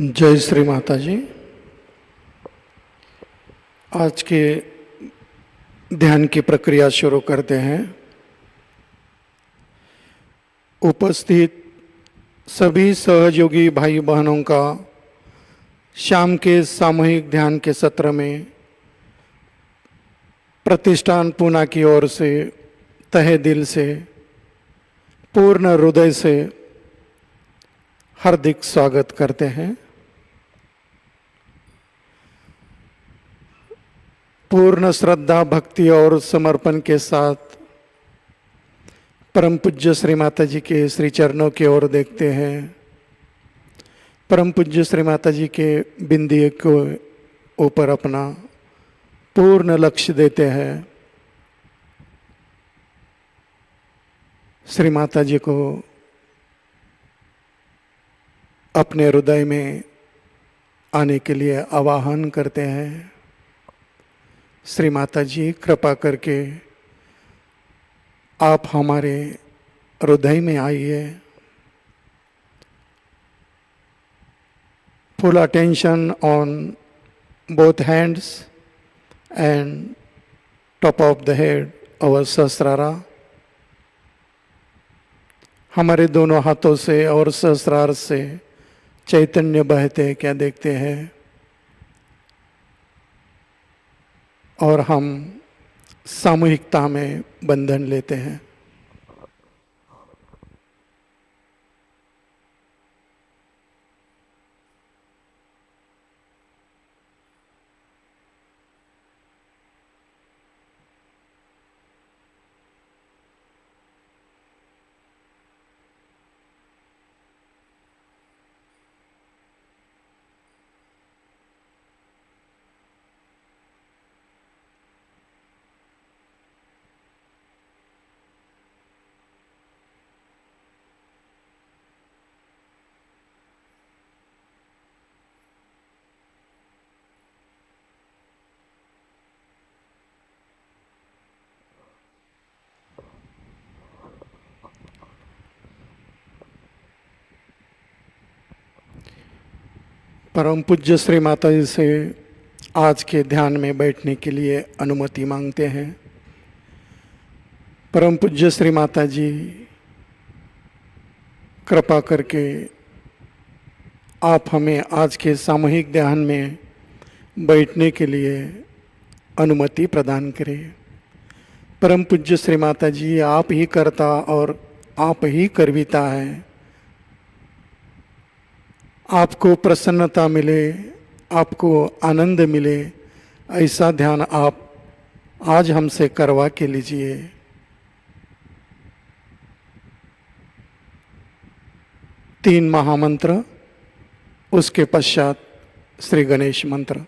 जय श्री माताजी। आज के ध्यान की प्रक्रिया शुरू करते हैं। उपस्थित सभी सहयोगी भाई बहनों का शाम के सामूहिक ध्यान के सत्र में प्रतिष्ठान पूना की ओर से तहे दिल से पूर्ण हृदय से हार्दिक स्वागत करते हैं। पूर्ण श्रद्धा, भक्ति और समर्पण के साथ परम पूज्य श्री माताजी के श्री चरणों की ओर देखते हैं। परम पूज्य श्री माताजी के बिंदिए को ऊपर अपना पूर्ण लक्ष्य देते हैं। श्री माताजी को अपने हृदय में आने के लिए आवाहन करते हैं। श्री माताजी, कृपा करके आप हमारे हृदय में आइए। Full attention on both hands and top of the head और सहस्रारा। हमारे दोनों हाथों से और सहस्रार से चैतन्य बहते क्या देखते हैं और हम सामूहिकता में बंधन लेते हैं। परम पूज्य श्री माताजी से आज के ध्यान में बैठने के लिए अनुमति मांगते हैं। परम पूज्य श्री माताजी, कृपा करके आप हमें आज के सामूहिक ध्यान में बैठने के लिए अनुमति प्रदान करें। परम पूज्य श्री माताजी, आप ही कर्ता और आप ही कर्विता हैं। आपको प्रसन्नता मिले, आपको आनंद मिले, ऐसा ध्यान आप आज हमसे करवा के लीजिए। तीन महामंत्र, उसके पश्चात श्री गणेश मंत्र।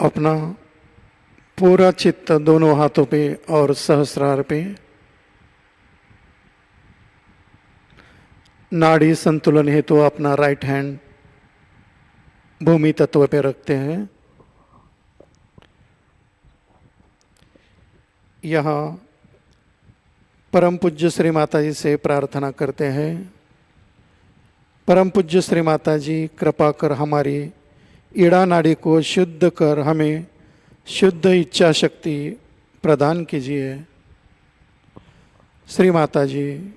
अपना पूरा चित्त दोनों हाथों पे और सहस्रार पे, नाड़ी संतुलन हेतु अपना राइट हैंड भूमि तत्व पे रखते हैं। यहाँ परम पूज्य श्री माता जी से प्रार्थना करते हैं, परम पूज्य श्री माता जी कृपा कर हमारी ईड़ा नाड़ी को शुद्ध कर हमें शुद्ध इच्छा शक्ति प्रदान कीजिए। श्री माता जी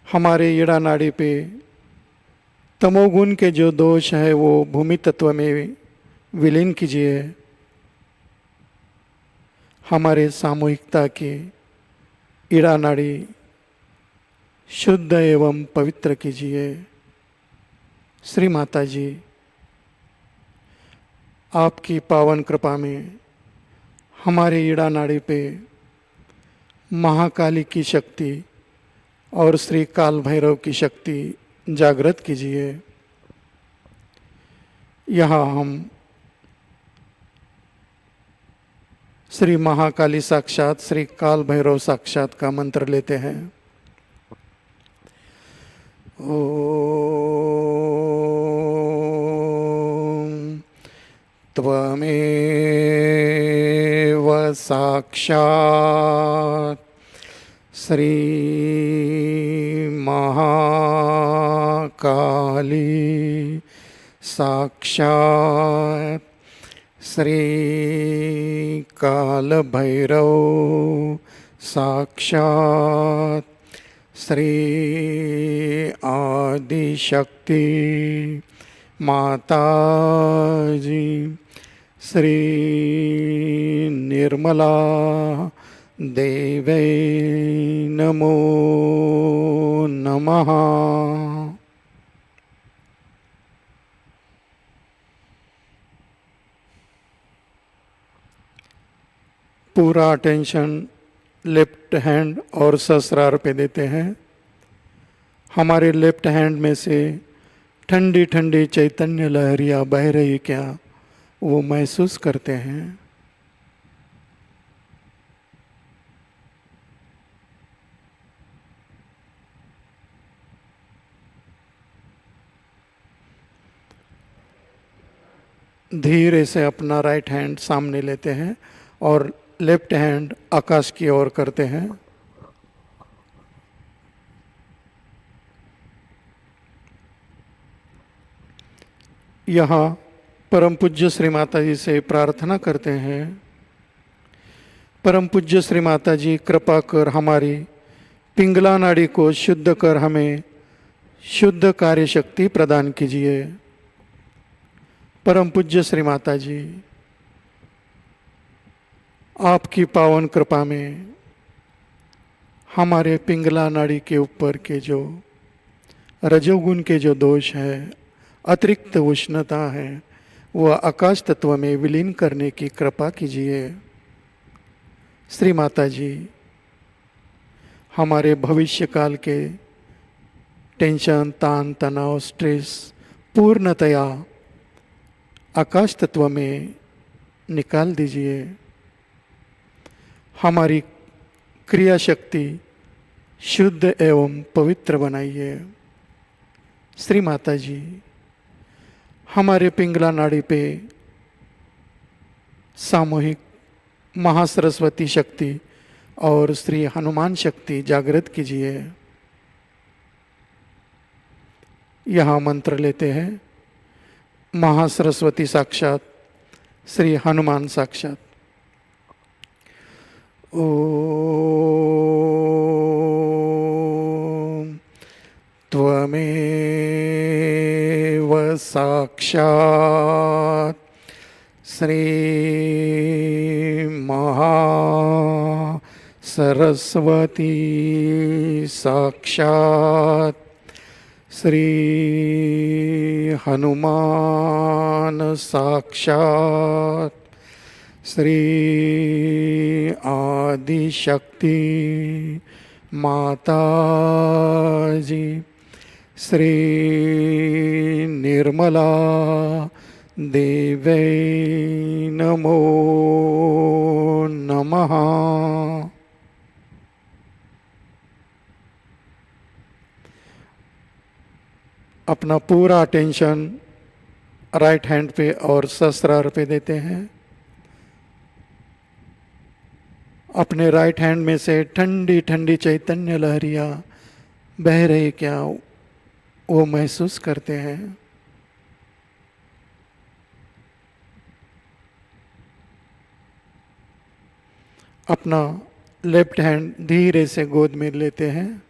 हमारे ईड़ा नाड़ी पे तमोगुण के जो दोष है वो भूमि तत्व में विलीन कीजिए। हमारे सामूहिकता की ईड़ा नाड़ी शुद्ध एवं पवित्र कीजिए। श्री माता जी आपकी पावन कृपा में हमारे ईड़ा नाड़ी पे महाकाली की शक्ति और श्री काल भैरव की शक्ति जागृत कीजिए। यहाँ हम श्री महाकाली साक्षात श्री काल भैरव साक्षात का मंत्र लेते हैं। ओम त्वमेव साक्षात् श्री महाकाली साक्षात् श्री काल भैरव साक्षात् श्री आदिशक्ति माताजी श्री निर्मला देवै नमो नमः। पूरा अटेंशन लेफ्ट हैंड और सहस्रार पे देते हैं। हमारे लेफ्ट हैंड में से ठंडी ठंडी चैतन्य लहरियाँ बह रही क्या वो महसूस करते हैं। धीरे से अपना राइट हैंड सामने लेते हैं और लेफ्ट हैंड आकाश की ओर करते हैं। यहाँ परम पूज्य श्री माता जी से प्रार्थना करते हैं, परम पूज्य श्री माता जी कृपा कर हमारी पिंगला नाड़ी को शुद्ध कर हमें शुद्ध कार्य शक्ति प्रदान कीजिए। परम पूज्य श्री माता जी आपकी पावन कृपा में हमारे पिंगला नाड़ी के ऊपर के जो रजोगुण के जो दोष है, अतिरिक्त उष्णता है, वह आकाश तत्व में विलीन करने की कृपा कीजिए। श्री माता जी हमारे भविष्य काल के टेंशन तान तनाव स्ट्रेस पूर्णतया आकाश तत्व में निकाल दीजिए। हमारी क्रिया शक्ति शुद्ध एवं पवित्र बनाइए। श्री माता जी हमारे पिंगला नाड़ी पे सामूहिक महासरस्वती शक्ति और श्री हनुमान शक्ति जागृत कीजिए। यहाँ मंत्र लेते हैं, महासरस्वती साक्षात श्री हनुमान साक्षात। ओम त्वमेव साक्षात् श्री महासरस्वती साक्षात् श्री हनुमान साक्षात् श्री आदिशक्ति माताजी श्री निर्मला देवै नमो नमः। अपना पूरा अटेंशन राइट हैंड पे और सहस्रार पे देते हैं। अपने राइट हैंड में से ठंडी ठंडी चैतन्य लहरियाँ बह रही क्या वो महसूस करते हैं। अपना लेफ्ट हैंड धीरे से गोद में लेते हैं।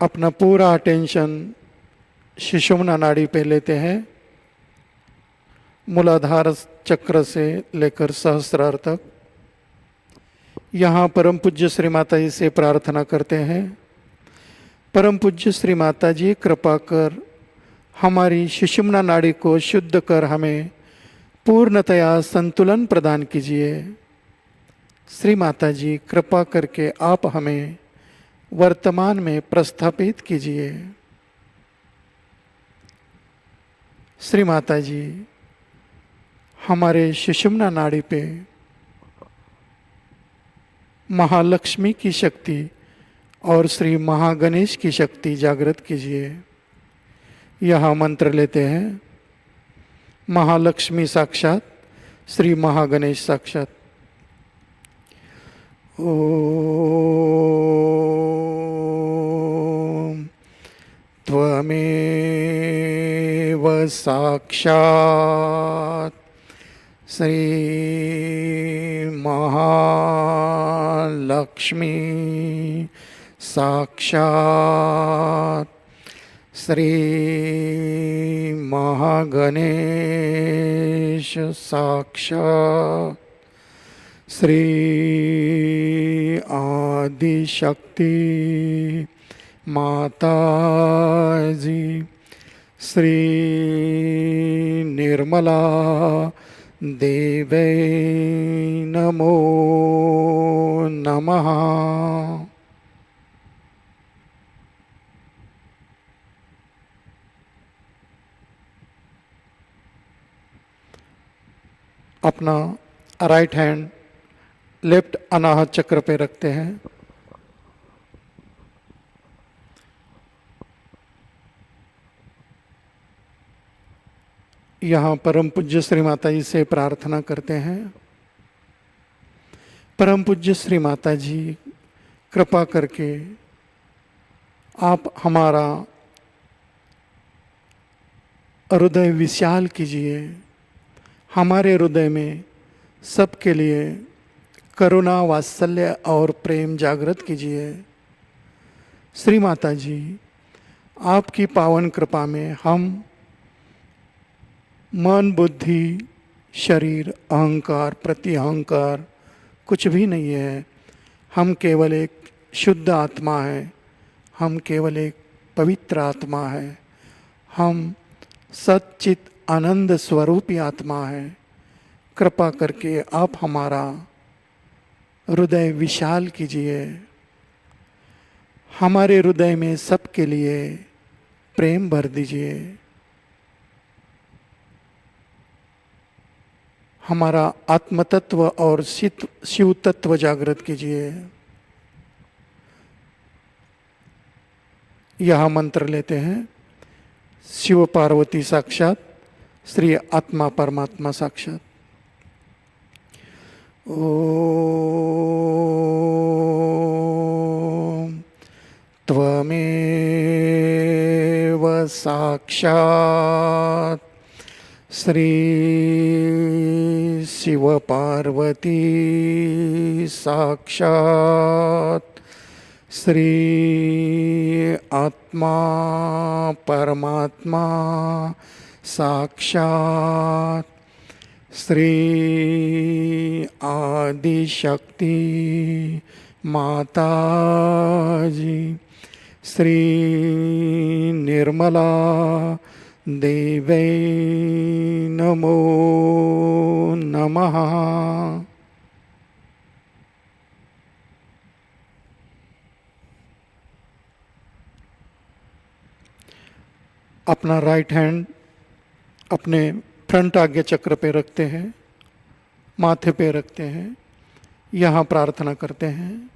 अपना पूरा अटेंशन सुषुम्ना नाड़ी पे लेते हैं। मूलाधार चक्र से लेकर सहस्रार तक। यहाँ परम पूज्य श्री माता जी से प्रार्थना करते हैं, परम पूज्य श्री माता जी कृपा कर हमारी सुषुम्ना नाड़ी को शुद्ध कर हमें पूर्णतया संतुलन प्रदान कीजिए। श्री माता जी कृपा करके आप हमें वर्तमान में प्रस्थापित कीजिए। श्री माता जी हमारे सुषुम्ना नाड़ी पे महालक्ष्मी की शक्ति और श्री महागणेश की शक्ति जागृत कीजिए। यह मंत्र लेते हैं। महालक्ष्मी साक्षात, श्री महागणेश साक्षात। ओम त्वमेव साक्षात् श्री महालक्ष्मी साक्षात् श्री महागणेश साक्षात् श्री आदिशक्ति माताजी श्री निर्मला देवै नमो नमः। अपना राइट हैंड लेफ्ट अनाहत चक्र पे रखते हैं। यहाँ परम पूज्य श्री माता जी से प्रार्थना करते हैं, परम पूज्य श्री माता जी कृपा करके आप हमारा हृदय विशाल कीजिए। हमारे हृदय में सबके लिए करुणा, वात्सल्य और प्रेम जागृत कीजिए। श्री माता जी आपकी पावन कृपा में हम मन, बुद्धि, शरीर, अहंकार, प्रति अहंकार कुछ भी नहीं है। हम केवल एक शुद्ध आत्मा है, हम केवल एक पवित्र आत्मा है, हम सच्चित आनंद स्वरूपी आत्मा है। कृपा करके आप हमारा हृदय विशाल कीजिए। हमारे हृदय में सबके लिए प्रेम भर दीजिए। हमारा आत्मतत्व और शिव तत्व जागृत कीजिए। यह मंत्र लेते हैं। शिव पार्वती साक्षात, श्री आत्मा परमात्मा साक्षात। ओम त्वमेव साक्षात् श्री शिव पार्वती साक्षात् श्री आत्मा परमात्मा साक्षात् श्री आदिशक्ति माताजी श्री निर्मला देवै नमो नमः। अपना राइट हैंड अपने फ्रंट आज्ञा चक्र पे रखते हैं, माथे पे रखते हैं, यहाँ प्रार्थना करते हैं।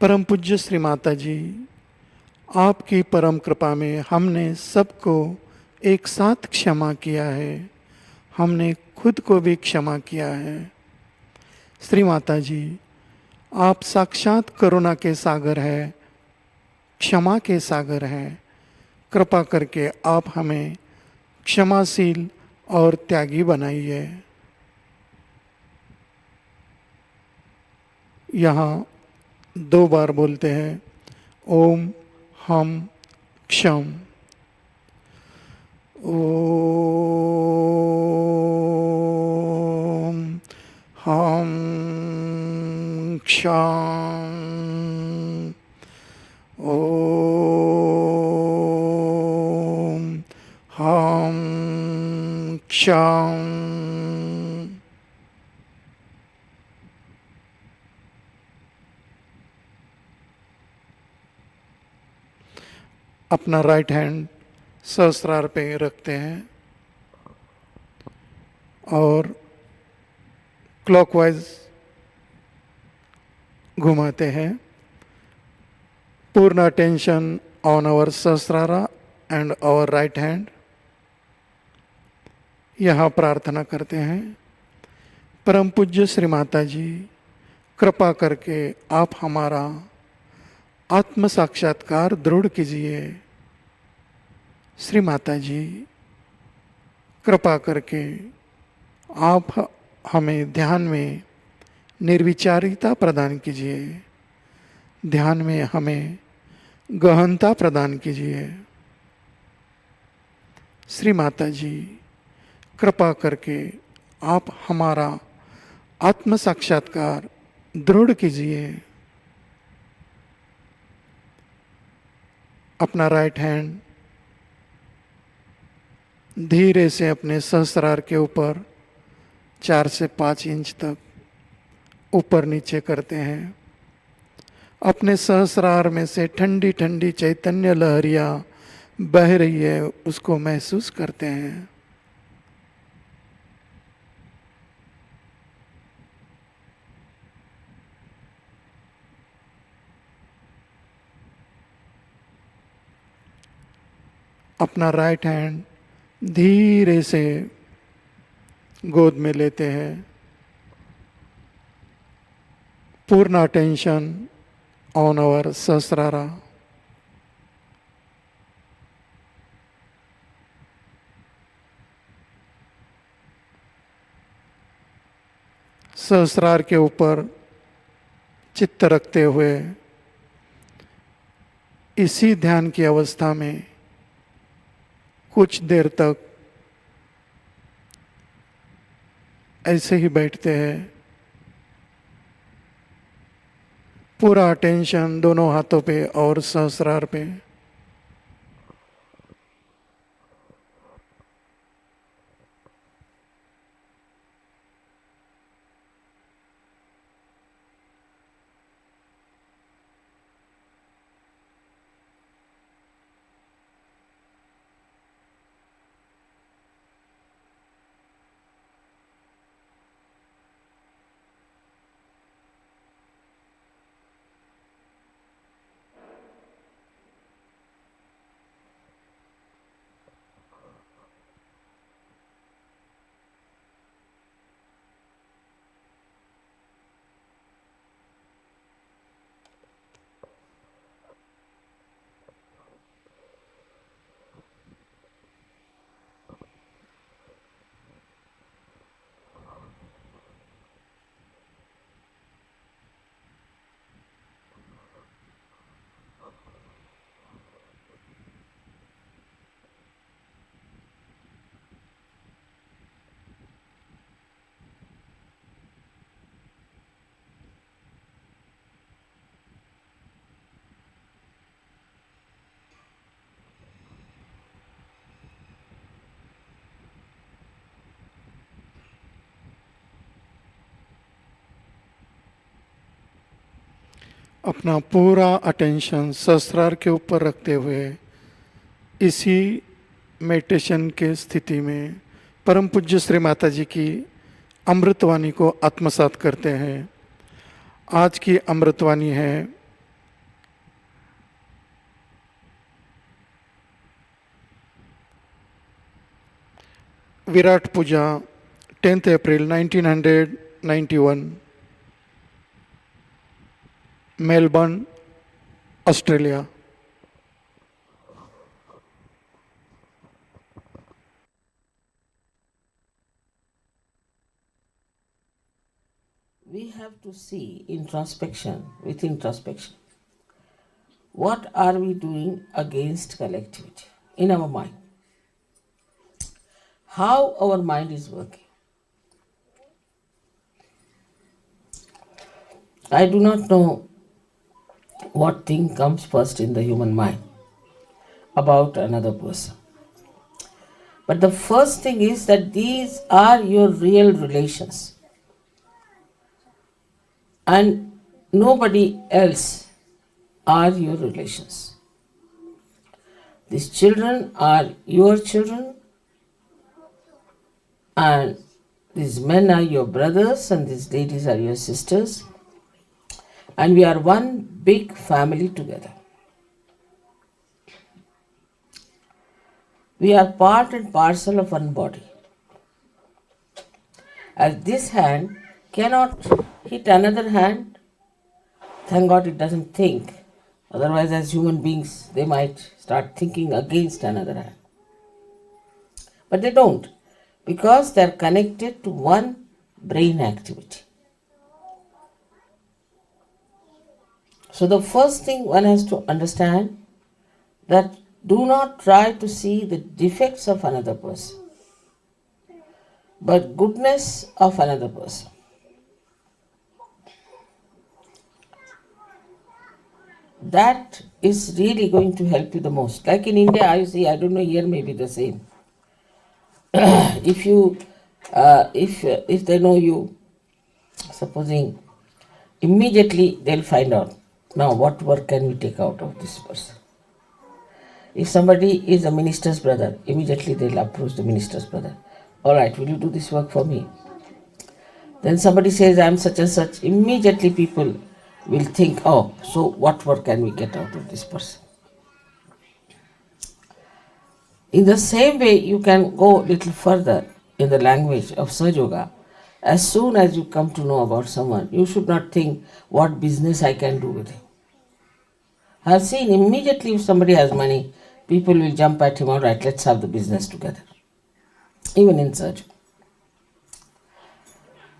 परम पूज्य श्री माता जी, आपकी परम कृपा में हमने सबको एक साथ क्षमा किया है, हमने खुद को भी क्षमा किया है। श्री माता जी, आप साक्षात करुणा के सागर है, क्षमा के सागर हैं। कृपा करके आप हमें क्षमाशील और त्यागी बनाइए। यहाँ 2 बार बोलते हैं, ओम हम क्षम। ओम हम क्षम। ओम हम क्षम। अपना राइट हैंड सहस्त्रार पे रखते हैं और क्लॉकवाइज घुमाते हैं। पूर्ण attention on our Sahasrara and our right hand. यहाँ प्रार्थना करते हैं, परम पूज्य श्री माता जी, कृपा करके आप हमारा आत्म साक्षात्कार दृढ़ कीजिए। श्री माता जी, कृपा करके आप हमें ध्यान में निर्विचारिता प्रदान कीजिए, ध्यान में हमें गहनता प्रदान कीजिए। श्री माता जी, कृपा करके आप हमारा आत्म साक्षात्कार दृढ़ कीजिए। अपना राइट हैंड धीरे से अपने सहस्रार के ऊपर 4 से 5 इंच तक ऊपर नीचे करते हैं। अपने सहस्रार में से ठंडी ठंडी चैतन्य लहरियाँ बह रही है, उसको महसूस करते हैं। अपना राइट हैंड धीरे से गोद में लेते हैं। पूर्ण अटेंशन ऑन आवर सहस्रारा। सहस्रार के ऊपर चित्त रखते हुए इसी ध्यान की अवस्था में कुछ देर तक ऐसे ही बैठते हैं। पूरा अटेंशन दोनों हाथों पे और सहस्रार पे। अपना पूरा अटेंशन सहस्रार के ऊपर रखते हुए इसी मेडिटेशन के स्थिति में परम पूज्य श्री माता जी की अमृतवाणी को आत्मसात करते हैं। आज की अमृतवाणी है विराट पूजा 10th April 1991 Melbourne Australia. We have to see introspection, with introspection. What are we doing against collectivity in our mind? How our mind is working. I do not know what thing comes first in the human mind about another person. But the first thing is that these are your real relations. And nobody else are your relations. These children are your children, and these men are your brothers, and these ladies are your sisters, and we are one big family together. We are part and parcel of one body. As this hand cannot hit another hand, thank God it doesn't think. Otherwise, as human beings, they might start thinking against another hand. But they don't, because they are connected to one brain activity. So the first thing one has to understand, that do not try to see the defects of another person, but goodness of another person. That is really going to help you the most. Like in India, I see, I don't know, here may be the same. If they know you, supposing, immediately they'll find out, now what work can we take out of this person? If somebody is a minister's brother, immediately they'll approach the minister's brother. All right, will you do this work for me? Then somebody says, I am such and such, immediately people will think, oh, so what work can we get out of this person? In the same way, you can go a little further in the language of Sahajayoga. As soon as you come to know about someone, you should not think what business I can do with him. I have seen immediately if somebody has money, people will jump at him, all right, let's have the business together. Even in Sahaja.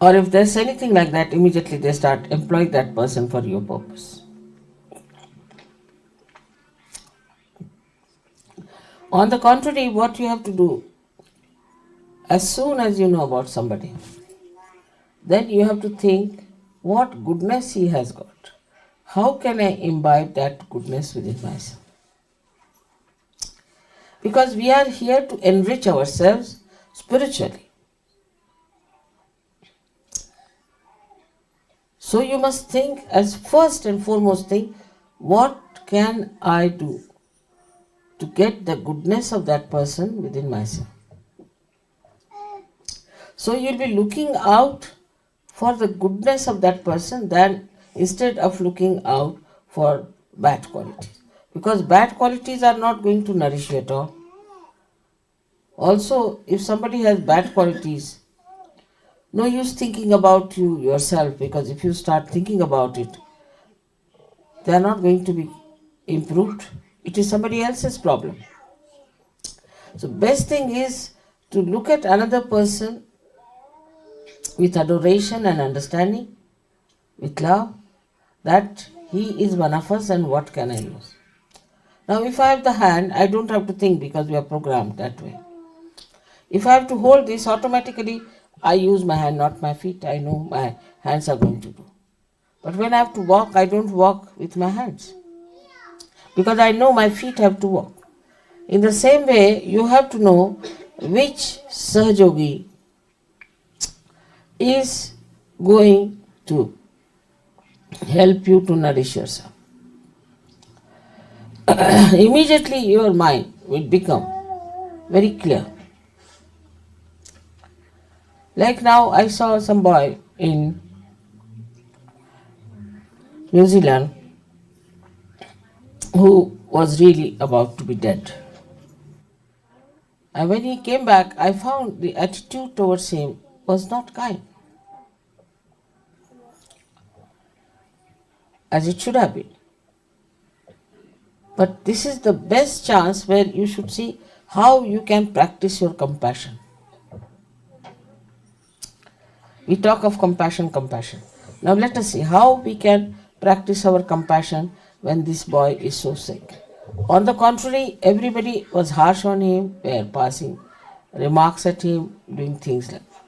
Or if there's anything like that, immediately they start employing that person for your purpose. On the contrary, what you have to do, as soon as you know about somebody, then you have to think what goodness he has got. How can I imbibe that goodness within myself? Because we are here to enrich ourselves spiritually. So you must think as first and foremost thing, what can I do to get the goodness of that person within myself? So you'll be looking out for the goodness of that person than instead of looking out for bad qualities. Because bad qualities are not going to nourish you at all. Also, if somebody has bad qualities, no use thinking about you yourself, because if you start thinking about it, they are not going to be improved. It is somebody else's problem. So best thing is to look at another person with adoration and understanding, with love, that he is one of us and what can I use. Now if I have the hand, I don't have to think because we are programmed that way. If I have to hold this, automatically I use my hand, not my feet. I know my hands are going to do. But when I have to walk, I don't walk with my hands, because I know my feet have to walk. In the same way, you have to know which Sahajogi is going to help you to nourish yourself. Immediately your mind will become very clear. Like now, I saw some boy in New Zealand who was really about to be dead. And when he came back, I found the attitude towards him was not kind, as it should have been. But this is the best chance where you should see how you can practice your compassion. We talk of compassion, compassion. Now let us see how we can practice our compassion when this boy is so sick. On the contrary, everybody was harsh on him, were passing remarks at him, doing things like that.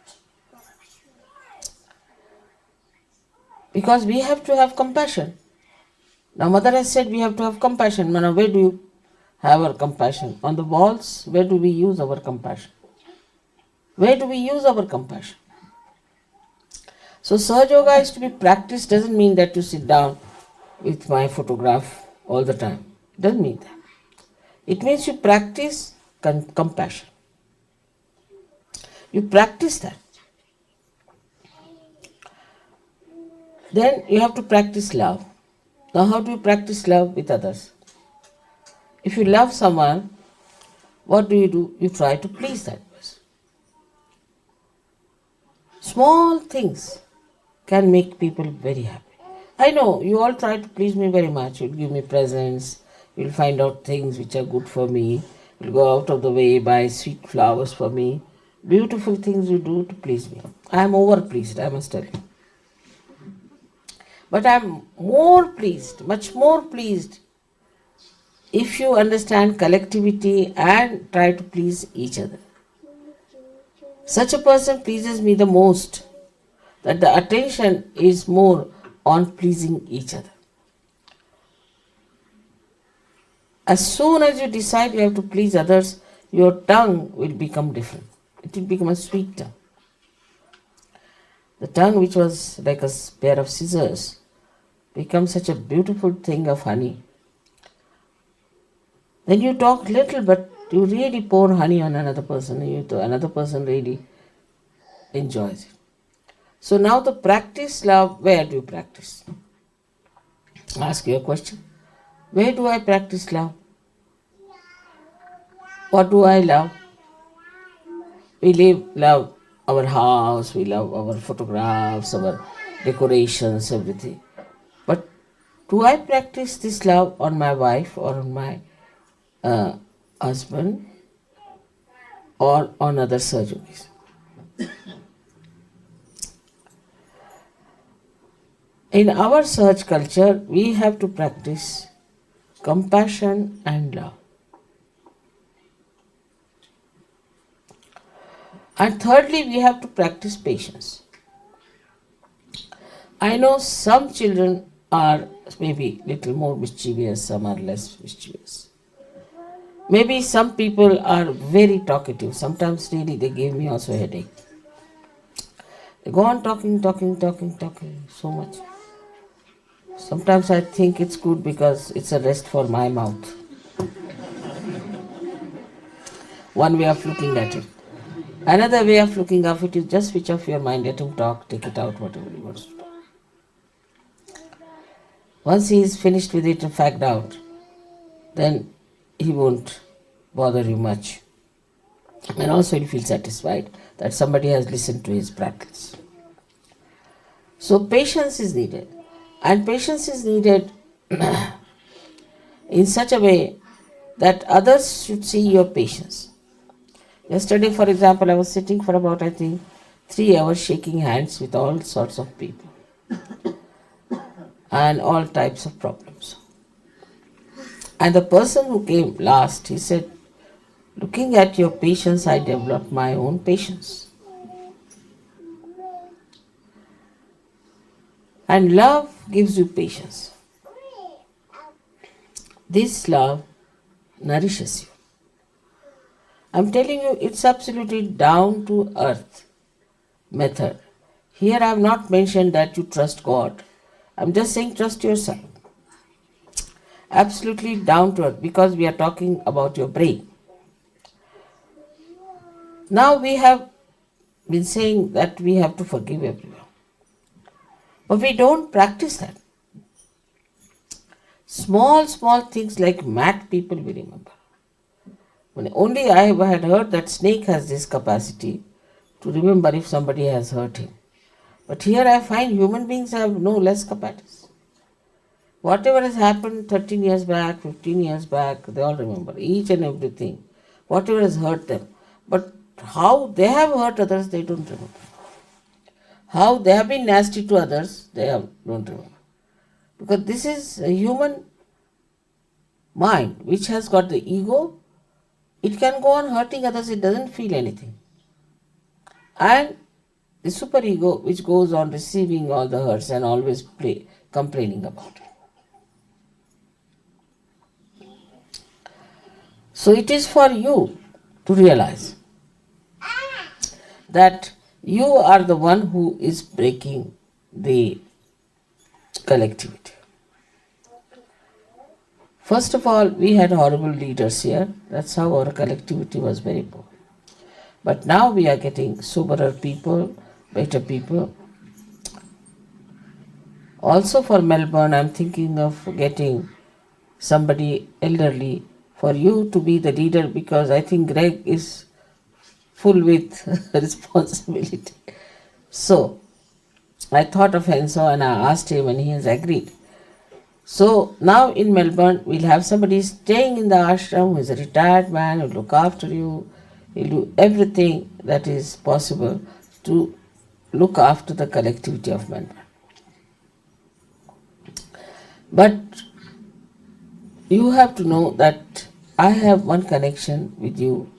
Because we have to have compassion. Now Mother has said we have to have compassion. Now where do you have our compassion? On the walls, where do we use our compassion? Where do we use our compassion? So Sahajayoga is to be practiced doesn't mean that you sit down with my photograph all the time. It doesn't mean that. It means you practice compassion. You practice that. Then you have to practice love. Now how do you practice love with others? If you love someone, what do? You try to please that person. Small things can make people very happy. I know you all try to please me very much. You'll give me presents, you'll find out things which are good for me, you'll go out of the way, buy sweet flowers for me. Beautiful things you do to please me. I am over pleased, I must tell you. But I am more pleased, much more pleased, if you understand collectivity and try to please each other. Such a person pleases me the most, that the attention is more on pleasing each other. As soon as you decide you have to please others, your tongue will become different. It will become a sweet tongue. The tongue which was like a pair of scissors becomes such a beautiful thing of honey. Then you talk little, but you really pour honey on another person, and another person really enjoys it. So now the practice love, where do you practice? Ask you a question. Where do I practice love? What do I love? We love our house, we love our photographs, our decorations, everything. But do I practice this love on my wife or on my husband or on other Sahajogis? In our Sahaj culture, we have to practice compassion and love. And thirdly, we have to practice patience. I know some children are maybe little more mischievous, some are less mischievous. Maybe some people are very talkative. Sometimes really they give me also a headache. They go on talking so much. Sometimes I think it's good because it's a rest for my mouth. One way of looking at it. Another way of looking at it is just switch off your mind, let him talk, take it out, whatever he wants to talk. Once he is finished with it and fagged out, then he won't bother you much. And also he'll feel satisfied that somebody has listened to his practice. So patience is needed. And patience is needed in such a way that others should see your patience. Yesterday, for example, I was sitting for about, 3 hours shaking hands with all sorts of people and all types of problems. And the person who came last, he said, looking at your patience, I developed my own patience. And love gives you patience. This love nourishes you. I'm telling you, it's absolutely down to earth method. Here I have not mentioned that you trust God. I'm just saying trust yourself. Absolutely down to earth, because we are talking about your brain. Now we have been saying that we have to forgive everyone. But we don't practice that. Small, small things like mad people we remember. Only I had heard that snake has this capacity to remember if somebody has hurt him. But here I find human beings have no less capacity. Whatever has happened 13 years back, 15 years back, they all remember each and everything. Whatever has hurt them. But how they have hurt others, they don't remember. How they have been nasty to others, don't remember. Because this is a human mind which has got the ego. It can go on hurting others, it doesn't feel anything. And the superego which goes on receiving all the hurts and always complaining about it. So it is for you to realize that you are the one who is breaking the collectivity. First of all, we had horrible leaders here. That's how our collectivity was very poor. But now we are getting soberer people, better people. Also for Melbourne, I'm thinking of getting somebody elderly for you to be the leader, because I think Greg is full with responsibility. So I thought of Enzo and I asked him and he has agreed. So now in Melbourne, we'll have somebody staying in the ashram who is a retired man, who will look after you, he'll do everything that is possible to look after the collectivity of Melbourne. But you have to know that I have one connection with you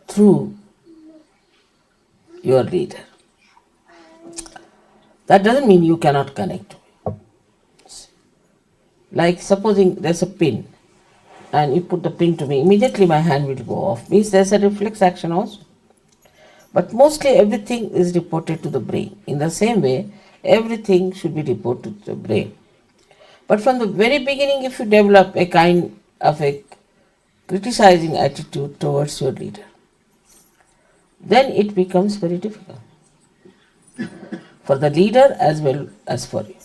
through your leader. That doesn't mean you cannot connect to me. Like supposing there's a pin and you put the pin to me, immediately my hand will go off. Means there's a reflex action also. But mostly everything is reported to the brain. In the same way, everything should be reported to the brain. But from the very beginning, if you develop a kind of a criticizing attitude towards your leader, then it becomes very difficult for the leader as well as for you.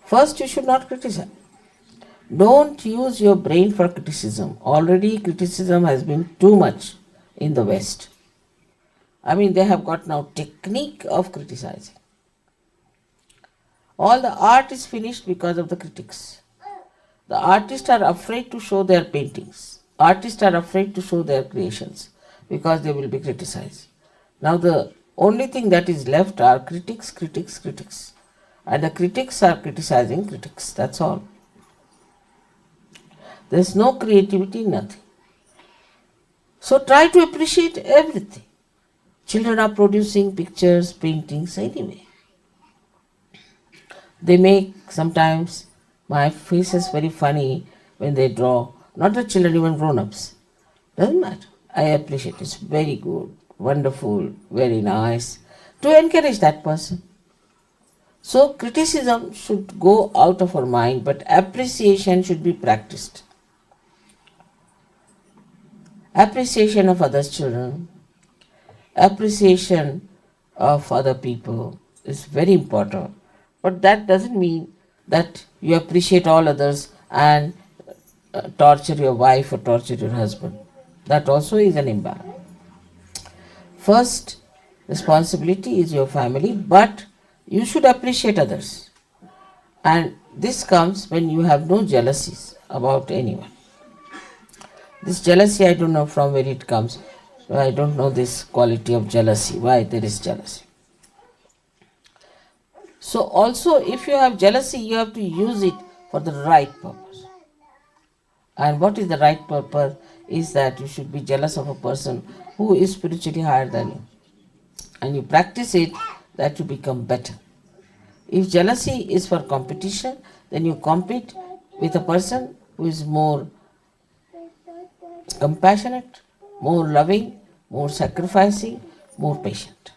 First, you should not criticize. Don't use your brain for criticism. Already criticism has been too much in the West. I mean, they have got now technique of criticizing. All the art is finished because of the critics. The artists are afraid to show their paintings. Artists are afraid to show their creations because they will be criticized. Now the only thing that is left are critics, critics, critics. And the critics are criticizing critics. That's all. There is no creativity, nothing. So try to appreciate everything. Children are producing pictures, paintings anyway. They make sometimes my face is very funny when they draw. Not the children, even grown-ups. Doesn't matter. I appreciate it. It's very good, wonderful, very nice. To encourage that person. So criticism should go out of our mind, but appreciation should be practiced. Appreciation of others' children, appreciation of other people is very important. But that doesn't mean that you appreciate all others and torture your wife or torture your husband. That also is an imbalance. First responsibility is your family, but you should appreciate others. And this comes when you have no jealousies about anyone. This jealousy, I don't know from where it comes. I don't know this quality of jealousy, why there is jealousy. So also if you have jealousy, you have to use it for the right purpose. And what is the right purpose is that you should be jealous of a person who is spiritually higher than you. And you practice it that you become better. If jealousy is for competition, then you compete with a person who is more compassionate, more loving, more sacrificing, more patient.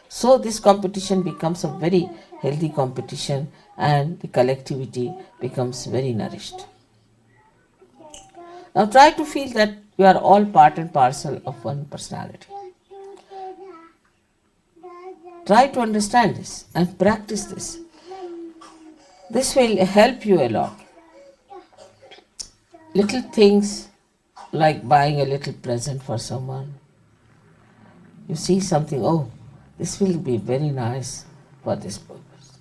So this competition becomes a very healthy competition and the collectivity becomes very nourished. Now try to feel that you are all part and parcel of one personality. Try to understand this and practice this. This will help you a lot. Little things like buying a little present for someone. You see something, oh, this will be very nice for this purpose.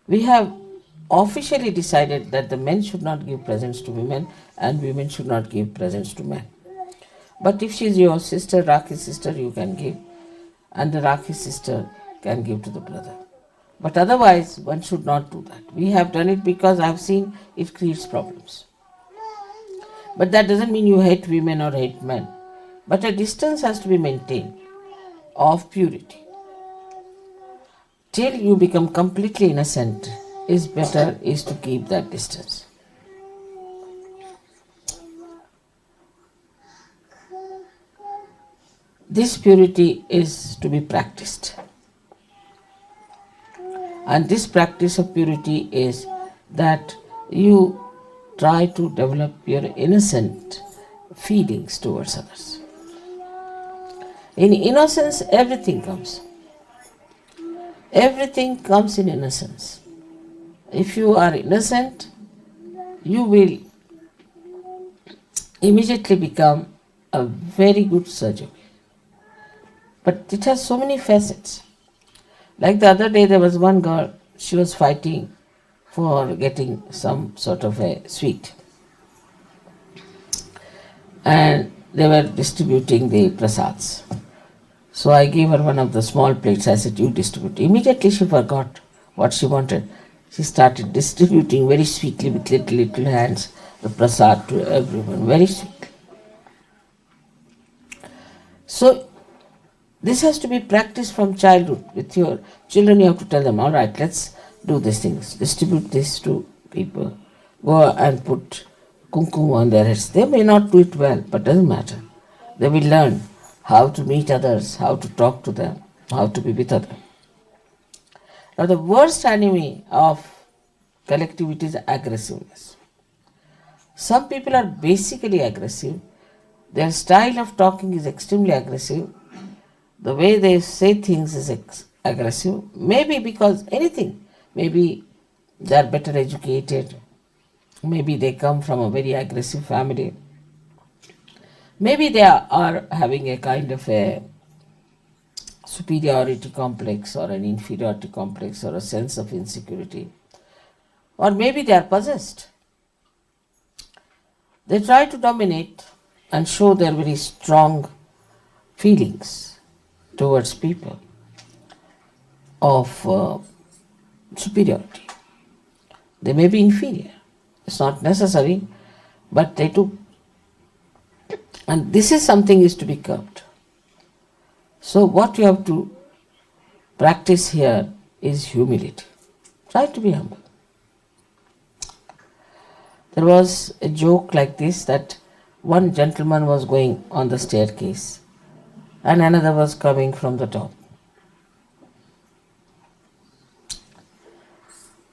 We have officially decided that the men should not give presents to women and women should not give presents to men. But if she is your sister, Rakhi's sister, you can give, and the Rakhi sister can give to the brother. But otherwise, one should not do that. We have done it because I have seen it creates problems. But that doesn't mean you hate women or hate men. But a distance has to be maintained of purity. Till you become completely innocent, is better is to keep that distance. This purity is to be practiced. And this practice of purity is that you try to develop your innocent feelings towards others. In innocence, everything comes. Everything comes in innocence. If you are innocent, you will immediately become a very good Sahaja. But it has so many facets. Like the other day, there was one girl, she was fighting for getting some sort of a sweet. And they were distributing the prasads. So I gave her one of the small plates. I said, you distribute. Immediately she forgot what she wanted. She started distributing very sweetly with little hands the prasad to everyone, very sweetly. So this has to be practiced from childhood. With your children, you have to tell them, all right, let's do these things. Distribute this to people. Go and put kumkum on their heads. They may not do it well, but doesn't matter. They will learn how to meet others, how to talk to them, how to be with others. Now the worst enemy of collectivity is aggressiveness. Some people are basically aggressive. Their style of talking is extremely aggressive. The way they say things is aggressive. Maybe because anything. Maybe they are better educated. Maybe they come from a very aggressive family. Maybe they are having a kind of a superiority complex or an inferiority complex or a sense of insecurity. Or maybe they are possessed. They try to dominate and show their very strong feelings towards people of superiority. They may be inferior. It's not necessary, but they do. And this is something is to be curbed. So what you have to practice here is humility. Try to be humble. There was a joke like this, that one gentleman was going on the staircase and another was coming from the top.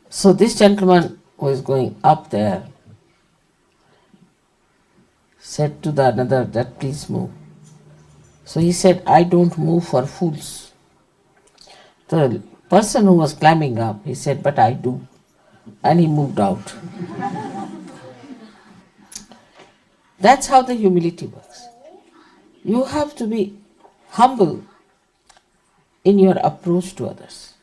So this gentleman who is going up there said to the another that please move. So he said, I don't move for fools. The person who was climbing up, he said, but I do. And he moved out. That's how the humility works. You have to be humble in your approach to others.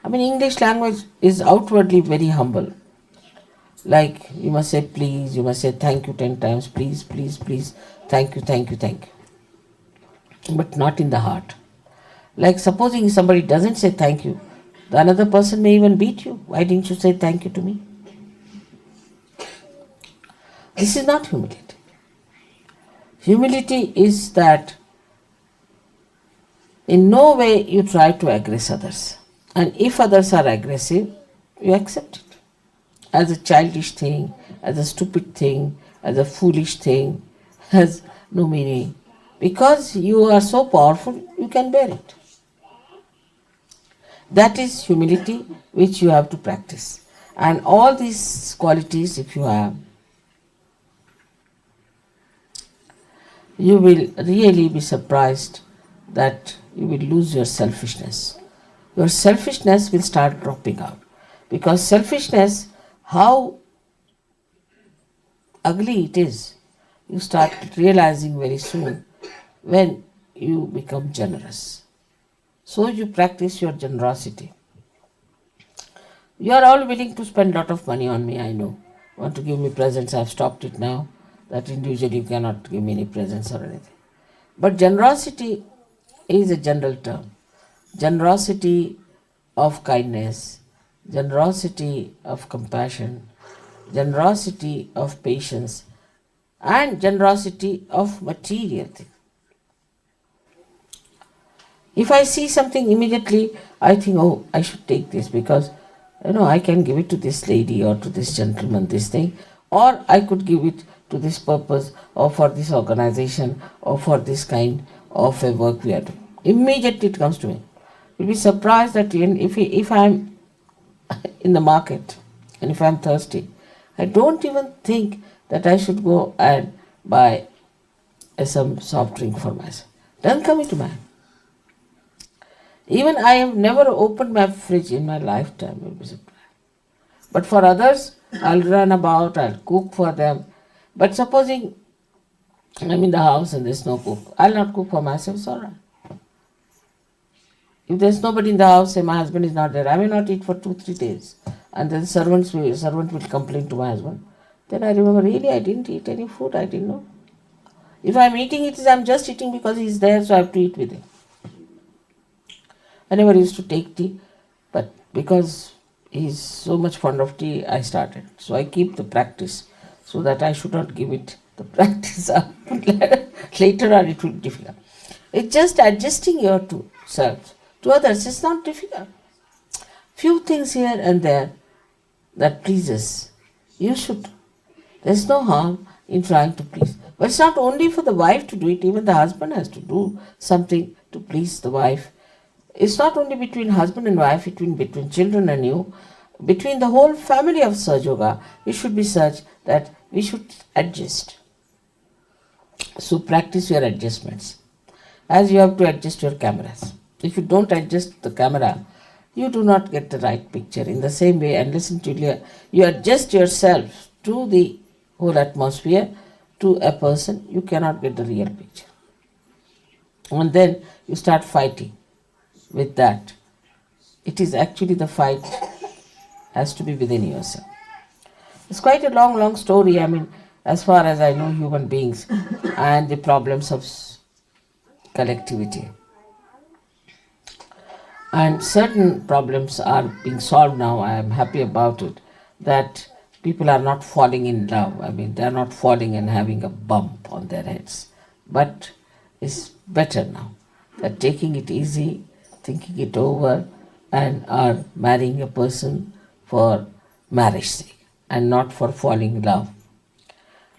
I mean, English language is outwardly very humble. Like you must say please, you must say thank you 10 times, please, please, please, thank you, thank you, thank you. But not in the heart. Like supposing somebody doesn't say thank you, the another person may even beat you. Why didn't you say thank you to me? This is not humility. Humility is that in no way you try to aggress others. And if others are aggressive, you accept it. As a childish thing, as a stupid thing, as a foolish thing, has no meaning. Because you are so powerful, you can bear it. That is humility which you have to practice. And all these qualities, if you have, you will really be surprised that you will lose your selfishness. Your selfishness will start dropping out. Because selfishness, how ugly it is, you start realizing very soon when you become generous. So you practice your generosity. You are all willing to spend a lot of money on me, I know. Want to give me presents, I've stopped it now. That individually you cannot give me any presents or anything. But generosity is a general term. Generosity of kindness, generosity of compassion, generosity of patience, and generosity of material things. If I see something immediately, I think, oh, I should take this because I can give it to this lady or to this gentleman, this thing, or I could give it to this purpose or for this organization or for this kind of a work we are doing. Immediately it comes to me. You'll be surprised that if I'm in the market and if I'm thirsty, I don't even think that I should go and buy some soft drink for myself. Doesn't come into mind. Even I have never opened my fridge in my lifetime, you'll be surprised. But for others, I'll run about, I'll cook for them. But supposing I'm in the house and there's no cook, I'll not cook for myself, it's all right. If there's nobody in the house, say my husband is not there, I may not eat for 2-3 days. And then servant will complain to my husband. Then I remember, really, I didn't eat any food, I didn't know. If I'm eating it, I'm just eating because he's there, so I have to eat with him. I never used to take tea, but because he's so much fond of tea, I started. So I keep the practice so that I should not give it the practice up. Later on it will be difficult. It's just adjusting yourself to others. It's not difficult. Few things here and there that pleases. You should. There's no harm in trying to please. But it's not only for the wife to do it, even the husband has to do something to please the wife. It's not only between husband and wife, between children and you, between the whole family of Sahajayoga, it should be such that we should adjust. So practice your adjustments. As you have to adjust your cameras. If you don't adjust the camera, you do not get the right picture. In the same way, and listen to you adjust yourself to the whole atmosphere, to a person, you cannot get the real picture. And then you start fighting with that. It is actually the fight has to be within yourself. It's quite a long story, as far as I know human beings and the problems of collectivity. And certain problems are being solved now. I am happy about it, that people are not falling in love. They are not falling and having a bump on their heads. But it's better now. They're taking it easy, thinking it over, and are marrying a person for marriage sake and not for falling in love.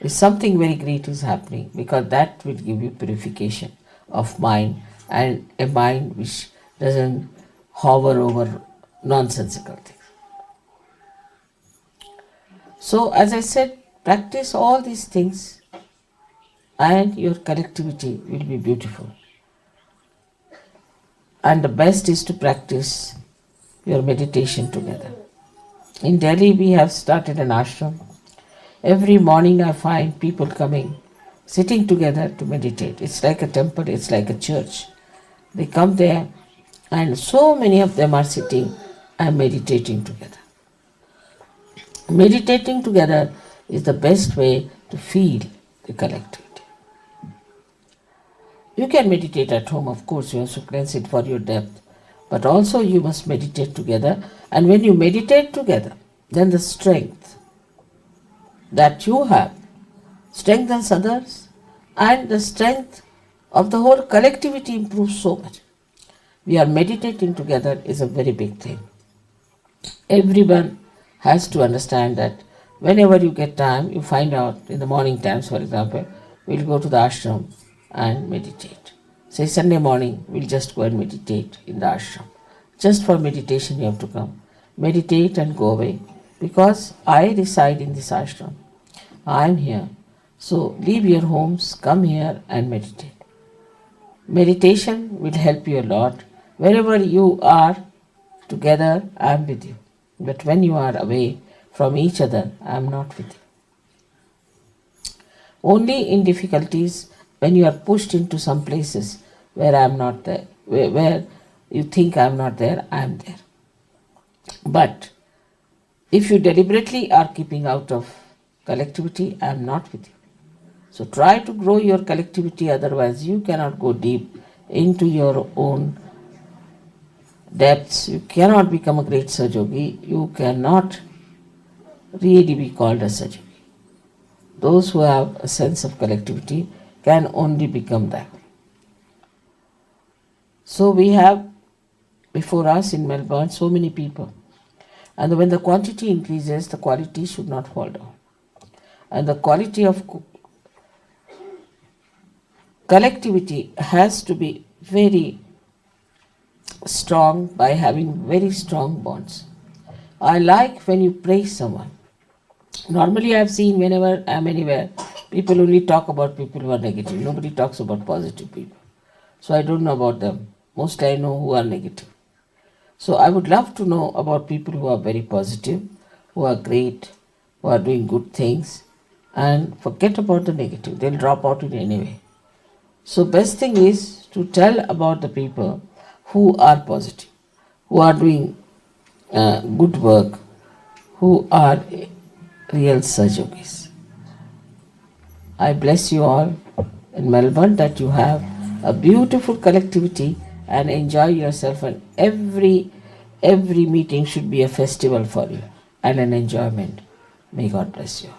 If something very great is happening, because that will give you purification of mind, and a mind which doesn't hover over nonsensical things. So, as I said, practice all these things and your collectivity will be beautiful. And the best is to practice your meditation together. In Delhi, we have started an ashram. Every morning I find people coming, sitting together to meditate. It's like a temple, it's like a church. They come there and so many of them are sitting and meditating together. Meditating together is the best way to feel the collectivity. You can meditate at home, of course, you have to cleanse it for your depth, but also you must meditate together. And when you meditate together, then the strength that you have strengthens others, and the strength of the whole collectivity improves so much. We are meditating together is a very big thing. Everyone has to understand that whenever you get time, you find out in the morning times, for example, we'll go to the ashram and meditate. Say Sunday morning, we'll just go and meditate in the ashram. Just for meditation you have to come. Meditate and go away. Because I reside in this ashram. I am here. So leave your homes, come here and meditate. Meditation will help you a lot. Wherever you are together, I am with you. But when you are away from each other, I am not with you. Only in difficulties, when you are pushed into some places where I am not there, where you think I am not there, I am there. But if you deliberately are keeping out of collectivity, I am not with you. So try to grow your collectivity, otherwise you cannot go deep into your own depths. You cannot become a great Sahajogi. You cannot really be called a Sahajogi. Those who have a sense of collectivity can only become that. So we have before us in Melbourne so many people. And when the quantity increases, the quality should not fall down. And the quality of collectivity has to be very strong by having very strong bonds. I like when you praise someone. Normally, I have seen whenever I am anywhere, people only talk about people who are negative. Nobody talks about positive people. So I don't know about them. Mostly I know who are negative. So I would love to know about people who are very positive, who are great, who are doing good things, and forget about the negative. They'll drop out in any way. So best thing is to tell about the people who are positive, who are doing good work, who are real Sahajogis. I bless you all in Melbourne that you have a beautiful collectivity and enjoy yourself, and every meeting should be a festival for you and an enjoyment. May God bless you.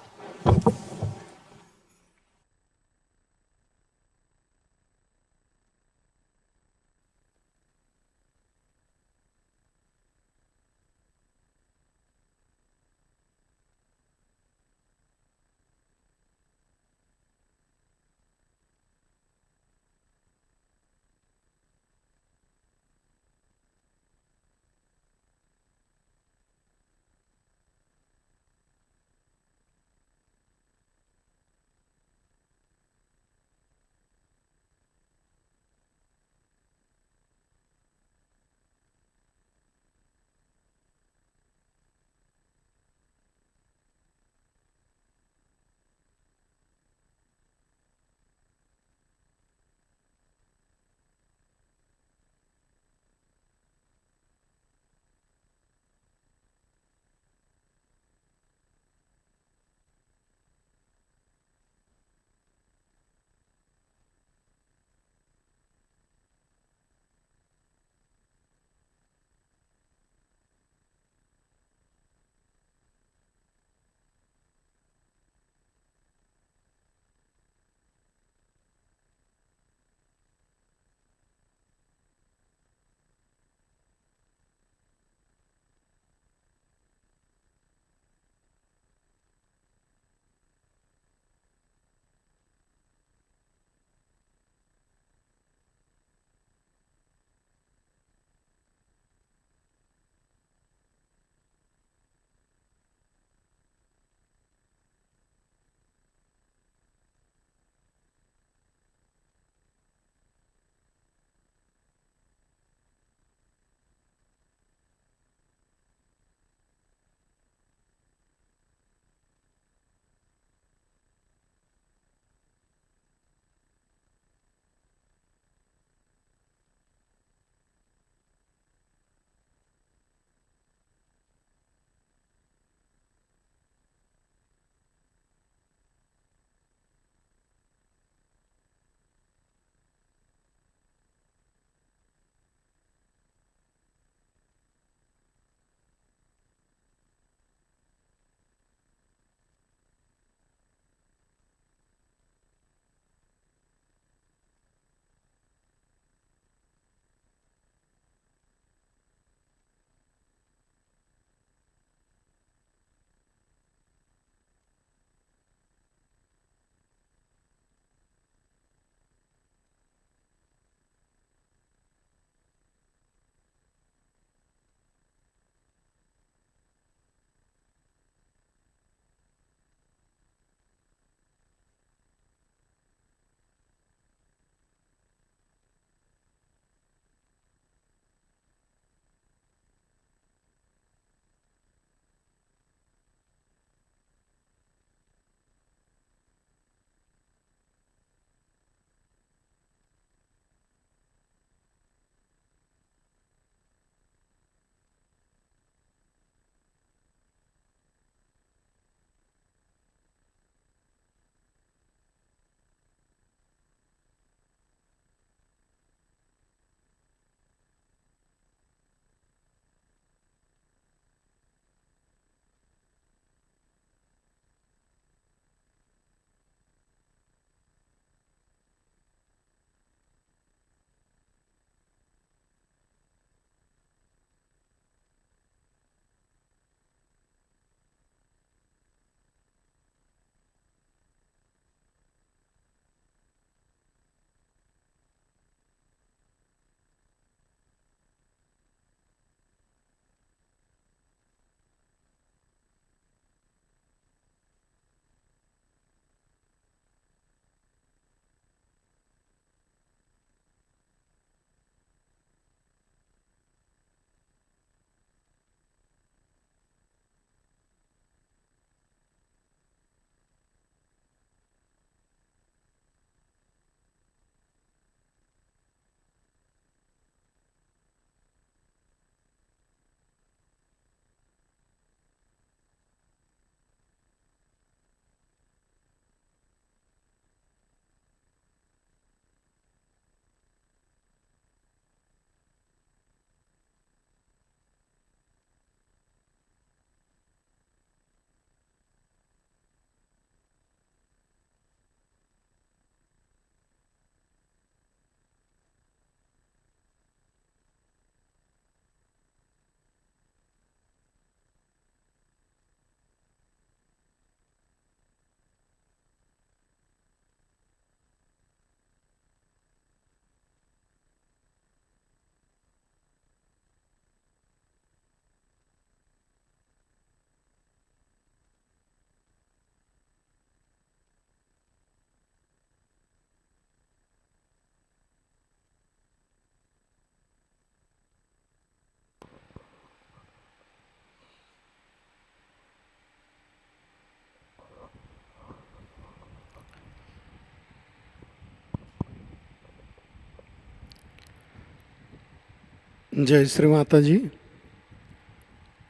जय श्री माता जी।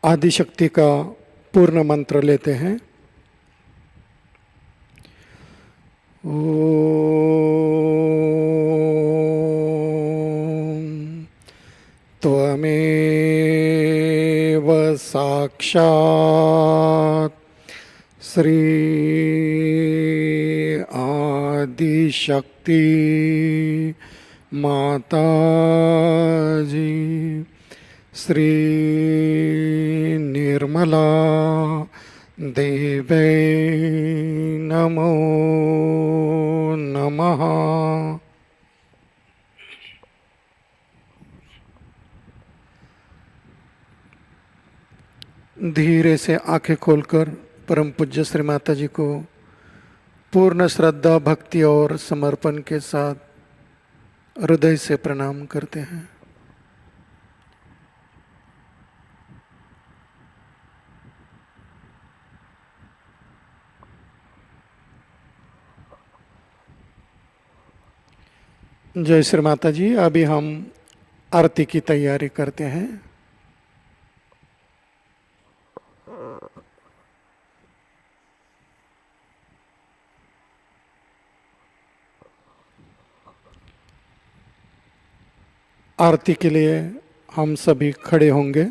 आदिशक्ति का पूर्ण मंत्र लेते हैं। ओम त्वमेव साक्षात् श्री आदिशक्ति माताजी श्री निर्मला देवे नमो नमः। धीरे से आंखें खोलकर परम पूज्य श्री माता जी को पूर्ण श्रद्धा, भक्ति और समर्पण के साथ हृदय से प्रणाम करते हैं। जय श्री माता जी। अभी हम आरती की तैयारी करते हैं। आरती के लिए हम सभी खड़े होंगे।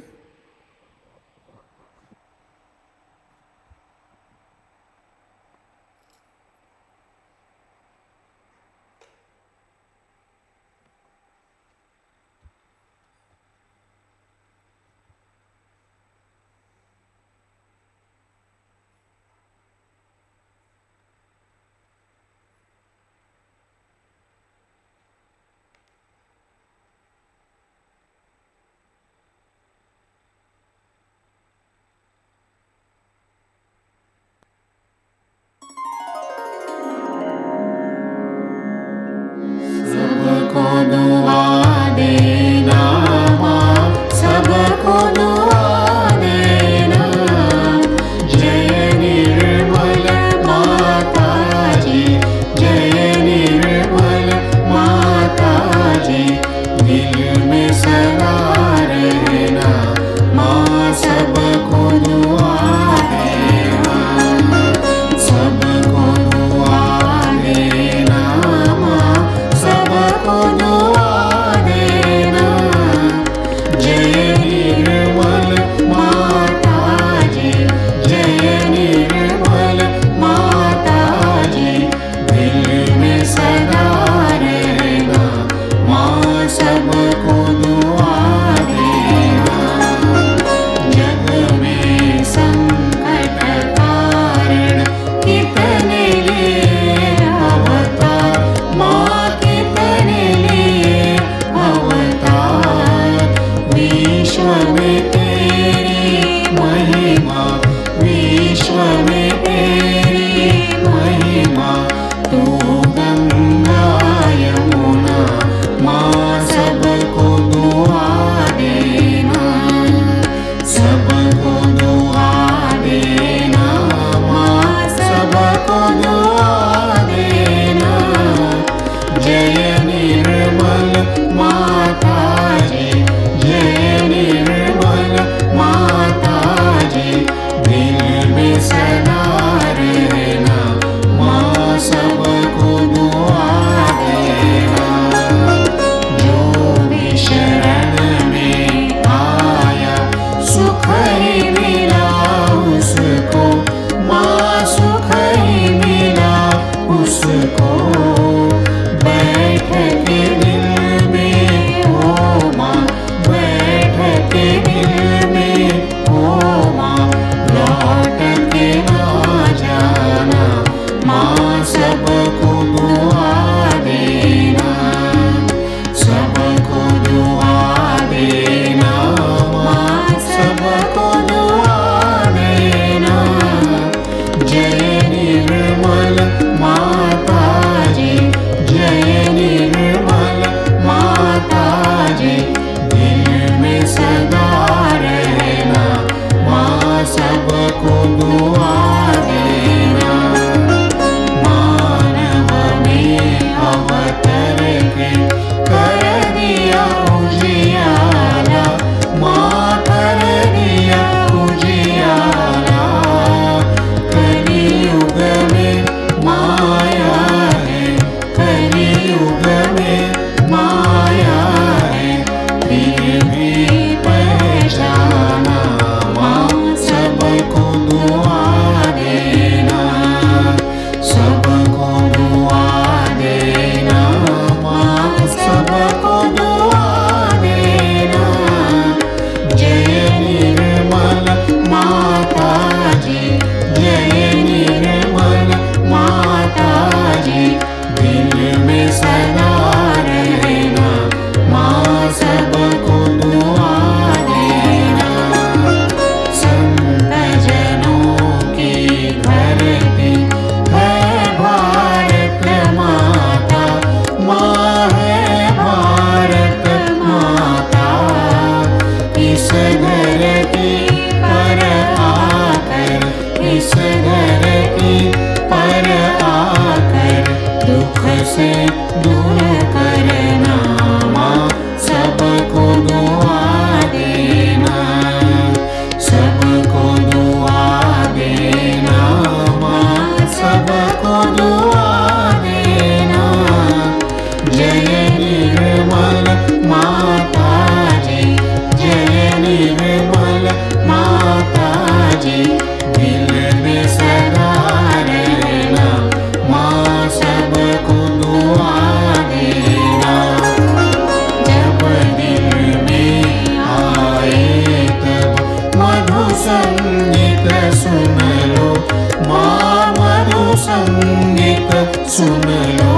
सुन लो,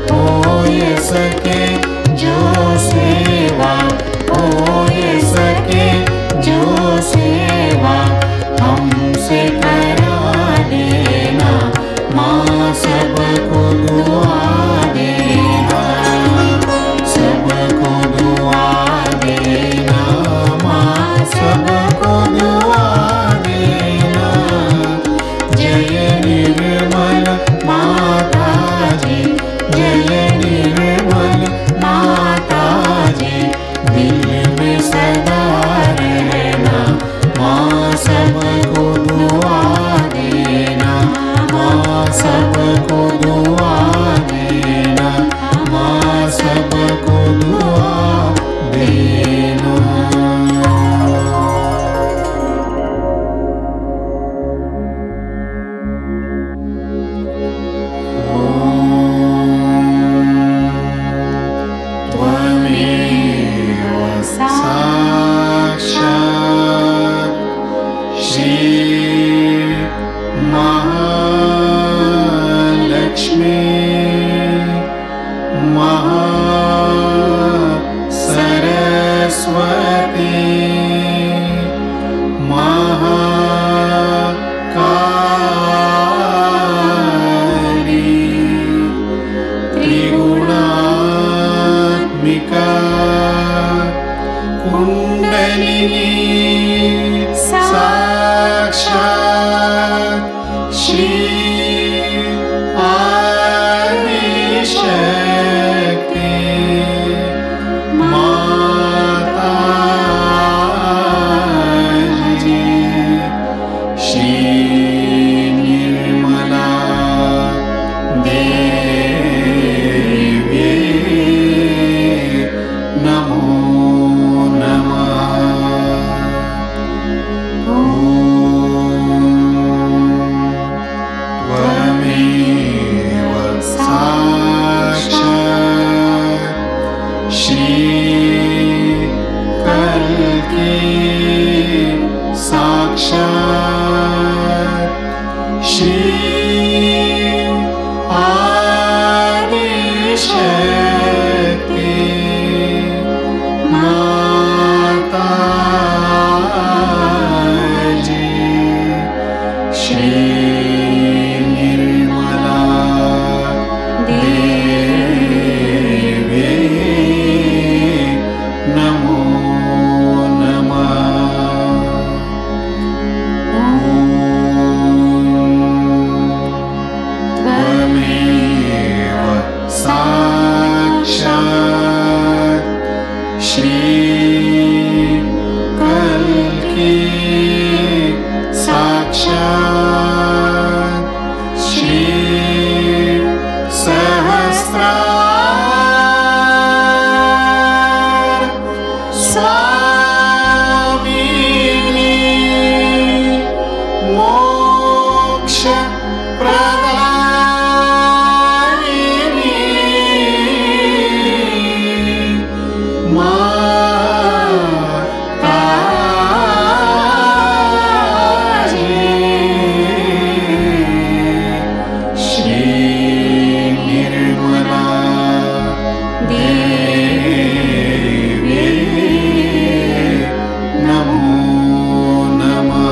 हो ये सके जो सेवा, हो ये सके जो सेवा हमसे करा देना, माँ सबको दुआ देना, सबको दुआ देना, माँ सबको दुआ देना। जय निर्मल माताजी, जय निर्मल माताजी, दिल में सदा रहना, माँ सबको दुआ देना, माँ सबको दुआ देना, माँ सबको दुआ देना। त्वमेव साक्षात् श्री महालक्ष्मी महासरस्वती महाकाली त्रिगुणात्मिका कुंडलिनी साक्षात् श्री आदिशक्ति माताजी, श्री निर्मला देवी नमो नमः। त्वमेव साक्षात् श्री कल्की साक्षात् श्री आदिशक्ति माताजी, श्री निर्मला देवी नमो नमः। त्वमेव साक्षात् श्री कल्की साक्षात् श्री सहस्रार स्वामिनी मोक्ष प्रदायिनी माताजी, श्री निर्मला देवी नमो नमः।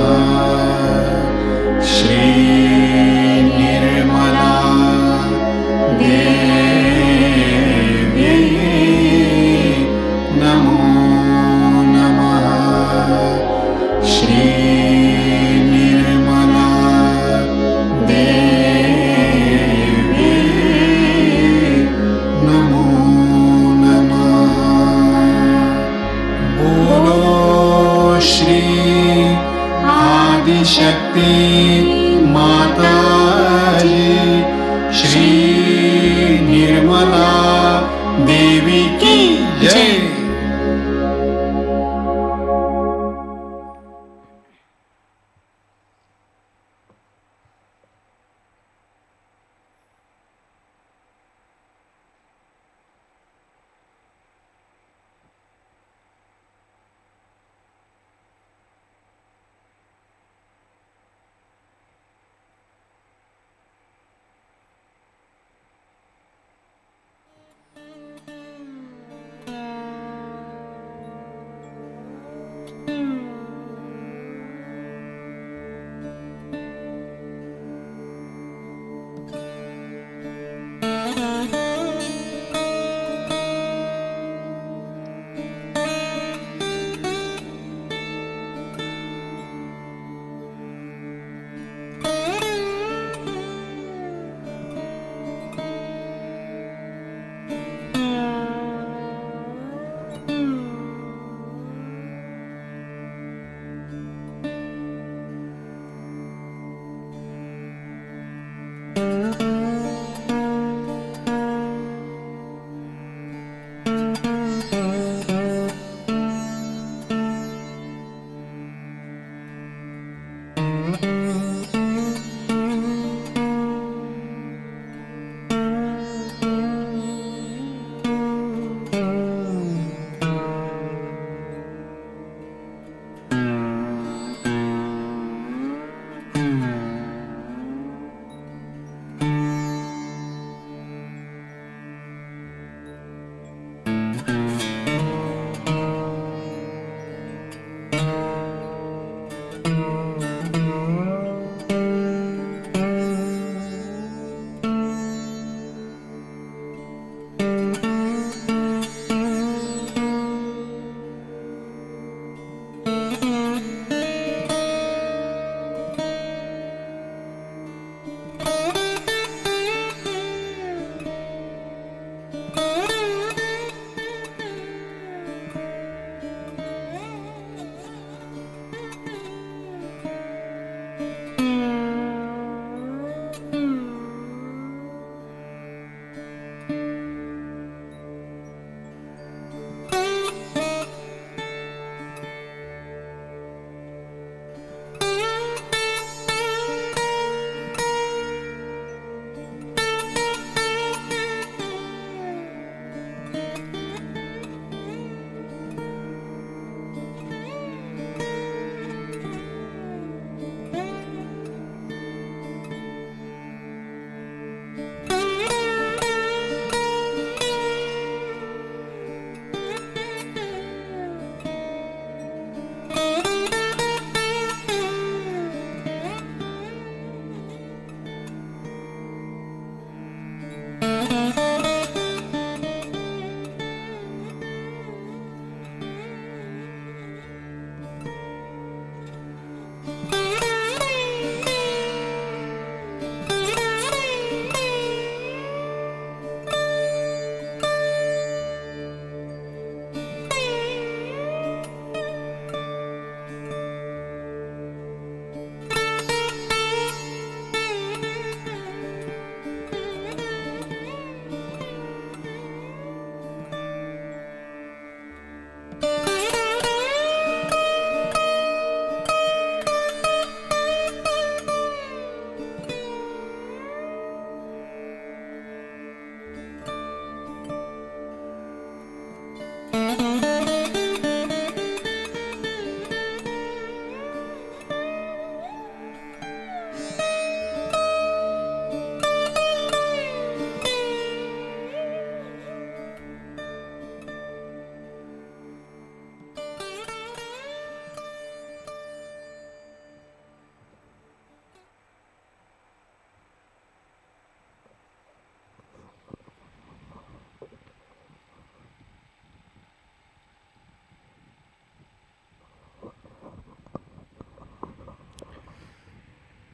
श्री निर्मला देवी नमो नमः। श्री निर्मला देवी नमो नमः। बोलो श्री आदिशक्ति माताजी, श्री निर्मला देवी की जय।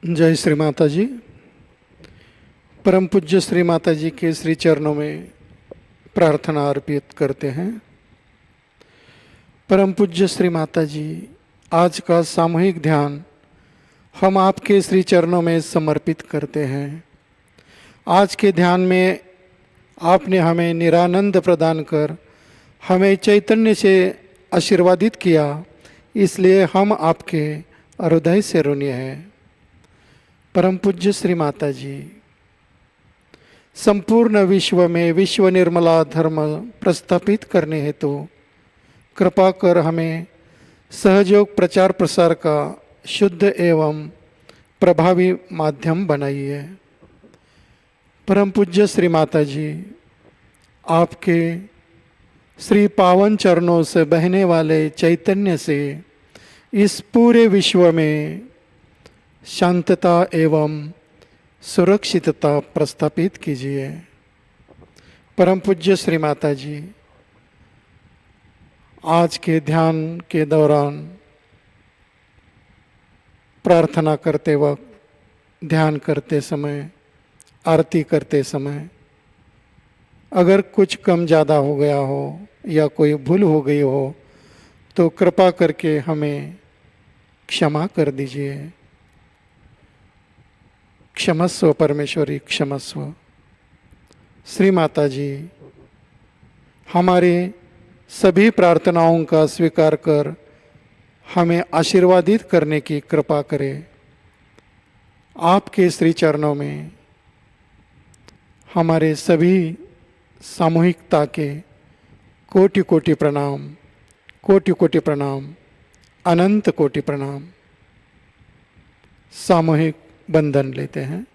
जय श्री माता जी। परम पूज्य श्री माता जी के श्री चरणों में प्रार्थना अर्पित करते हैं। परम पूज्य श्री माता जी, आज का सामूहिक ध्यान हम आपके श्री चरणों में समर्पित करते हैं। आज के ध्यान में आपने हमें निरानंद प्रदान कर हमें चैतन्य से आशीर्वादित किया, इसलिए हम आपके हृदय से ऋणी हैं। परम पूज्य श्री माता जी, संपूर्ण विश्व में विश्व निर्मला धर्म प्रस्थापित करने हेतु कृपा कर हमें सहयोग प्रचार प्रसार का शुद्ध एवं प्रभावी माध्यम बनाइए। परम पूज्य श्री माता जी, आपके श्री पावन चरणों से बहने वाले चैतन्य से इस पूरे विश्व में शांतता एवं सुरक्षितता प्रस्थापित कीजिए। परम पूज्य श्री माता जी, आज के ध्यान के दौरान प्रार्थना करते वक्त, ध्यान करते समय, आरती करते समय अगर कुछ कम ज़्यादा हो गया हो या कोई भूल हो गई हो तो कृपा करके हमें क्षमा कर दीजिए। क्षमस्व परमेश्वरी, क्षमस्व। श्री माता जी, हमारे सभी प्रार्थनाओं का स्वीकार कर हमें आशीर्वादित करने की कृपा करें। आपके श्री चरणों में हमारे सभी सामूहिकता के कोटि कोटि प्रणाम, कोटि कोटि प्रणाम, अनंत कोटि प्रणाम। सामूहिक बंधन लेते हैं।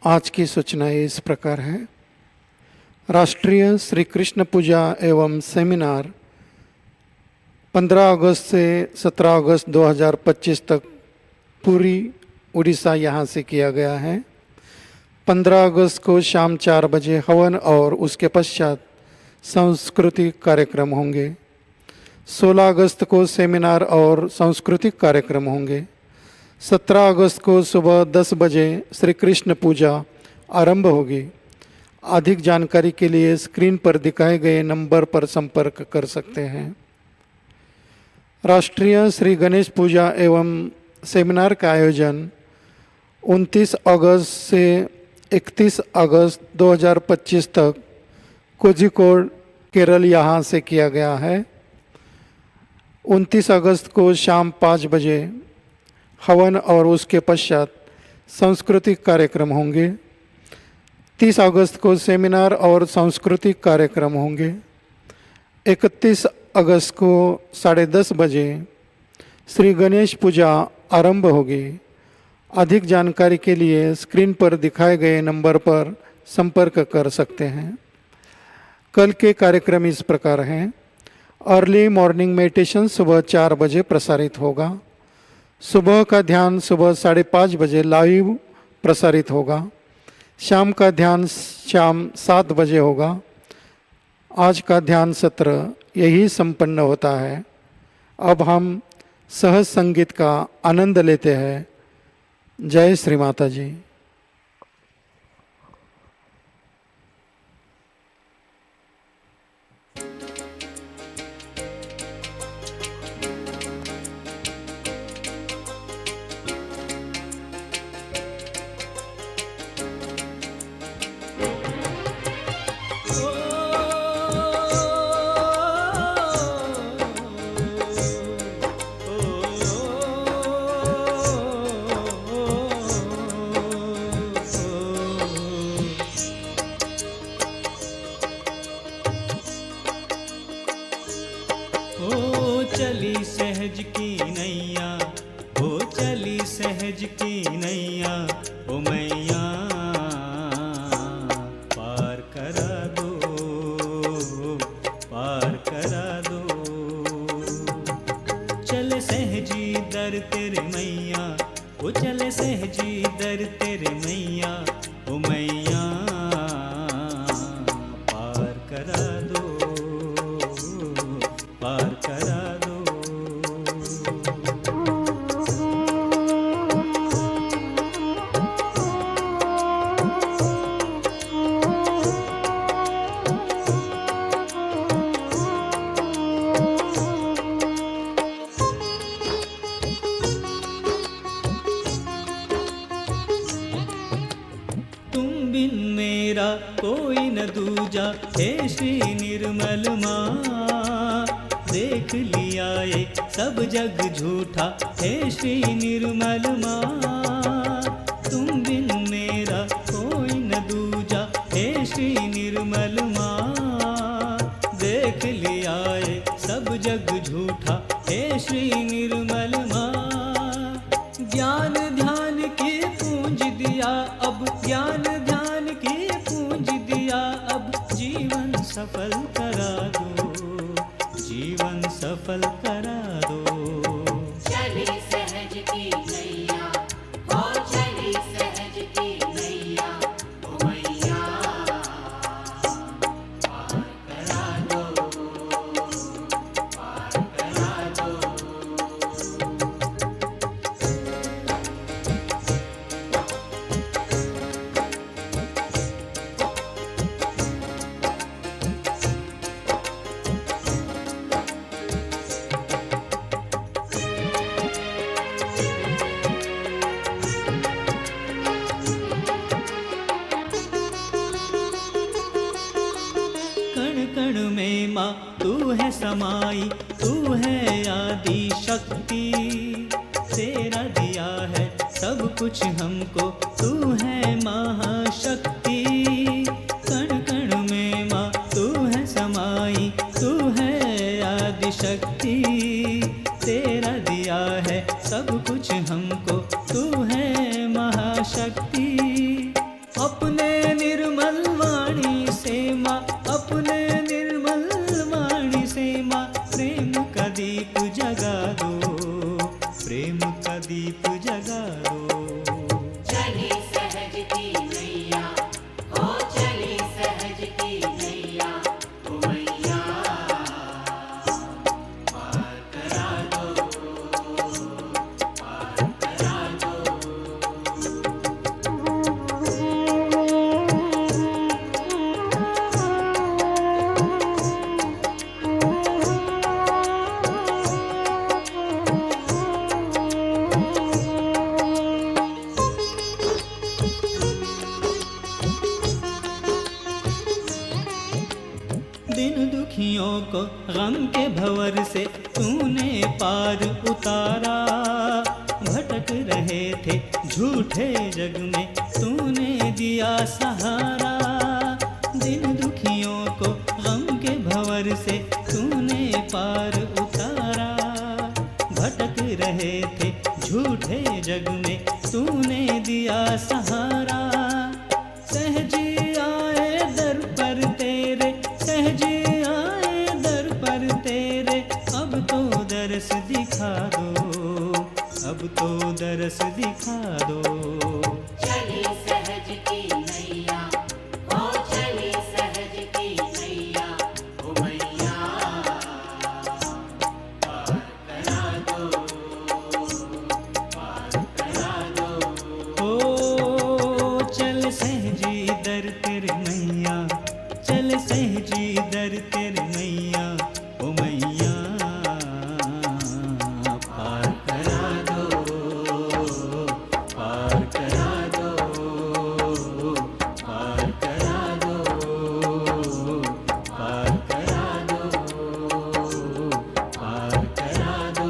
आज की सूचनाएं इस प्रकार है। राष्ट्रीय श्री कृष्ण पूजा एवं सेमिनार 15 अगस्त से 17 अगस्त 2025 तक पूरी उड़ीसा यहाँ से किया गया है। 15 अगस्त को शाम 4 बजे हवन और उसके पश्चात सांस्कृतिक कार्यक्रम होंगे। 16 अगस्त को सेमिनार और सांस्कृतिक कार्यक्रम होंगे। 17 अगस्त को सुबह 10 बजे श्री कृष्ण पूजा आरंभ होगी। अधिक जानकारी के लिए स्क्रीन पर दिखाए गए नंबर पर संपर्क कर सकते हैं। राष्ट्रीय श्री गणेश पूजा एवं सेमिनार का आयोजन 29 अगस्त से 31 अगस्त 2025 तक कोझिकोड केरल यहाँ से किया गया है। 29 अगस्त को शाम 5 बजे हवन और उसके पश्चात सांस्कृतिक कार्यक्रम होंगे। 30 अगस्त को सेमिनार और सांस्कृतिक कार्यक्रम होंगे। 31 अगस्त को 10:30 बजे श्री गणेश पूजा आरंभ होगी। अधिक जानकारी के लिए स्क्रीन पर दिखाए गए नंबर पर संपर्क कर सकते हैं। कल के कार्यक्रम इस प्रकार हैं। अर्ली मॉर्निंग मेडिटेशन सुबह 4 बजे प्रसारित होगा। सुबह का ध्यान सुबह 5:30 बजे लाइव प्रसारित होगा। शाम का ध्यान शाम 7 बजे होगा। आज का ध्यान सत्र यही संपन्न होता है। अब हम सहज संगीत का आनंद लेते हैं। जय श्री माता जी। ज्ञान ध्यान की पूंजी पूंज दिया अब ज्ञान ध्यान की पूंज दिया अब जीवन सफल करा दो, जीवन सफल करा दो। चली सहज की नैया, हो चली सहज की नैया, ओ मैया पार करा दो, पार करा दो। कण कण में माँ तू है समाई, तू है आदि शक्ति, तेरा दिया है सब कुछ हमको, तू है महाशक्ति। कण कण में माँ तू है समाई, तू है आदि शक्ति, तेरा दिया है सब कुछ हमको, तू है महाशक्ति। अपने निर्मल वाणी से माँ, अपने निर्मल वाणी से माँ, प्रेम का दीप जगा दो, प्रेम का दीप जगा दो। चली सहज की नैया, हो चली सहज की नैया, ओ मैया पार करा दो, पार करा दो। दिन दुखियों को गम के भंवर से तूने पार उतारा, भटक रहे थे झूठे जग में तूने दिया सहारा। दिन दुखियों को गम के भंवर से तूने पार उतारा, भटक रहे थे झूठे जग में तूने दिया सहारा। सहज आए दर पर तेरे, सहज आए दर पर तेरे, अब तो दरस दिखा दो, अब तो दरस दिखा दो। चली सहज की नैया, हो चली सहज की नैया, ओ मैया पार करा दो, पार करा दो। ओ चल सहजी दर तेरे मैया, चल सहजी दर तेरे मैया, ओ मैया पार करा दो, पार करा दो, पार करा दो, पार करा दो, पार करा दो।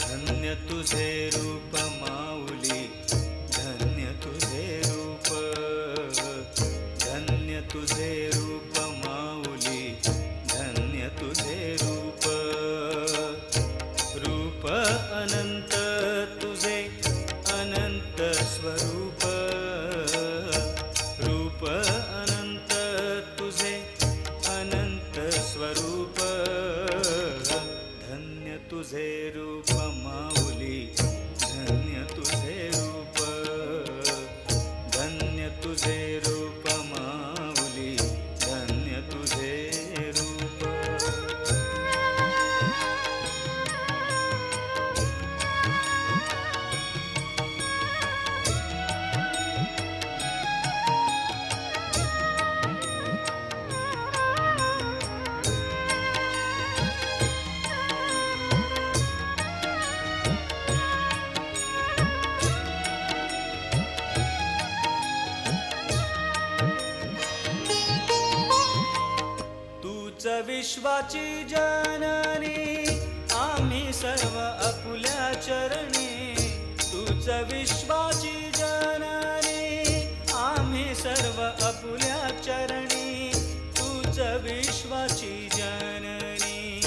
धन्य तुझे रूप माऊली, धन्य तुझे रूप, धन्य तुझे रूप माऊली, धन्य तुझे रूप। रूप अनंत तुझे अनंत स्वरूप, रूप अनंत तुझे अनंत स्वरूप। धन्य तुझे रूप माऊली, धन्य तुझे रूप, धन्य तुझे रूप माऊली, धन्य तुझे रूप। विश्वाची जननी आम्ही सर्व आपुल्या चरणी तूच विश्वाची जननी आम्ही सर्व आपुल्या चरणी तूच विश्वाची जननी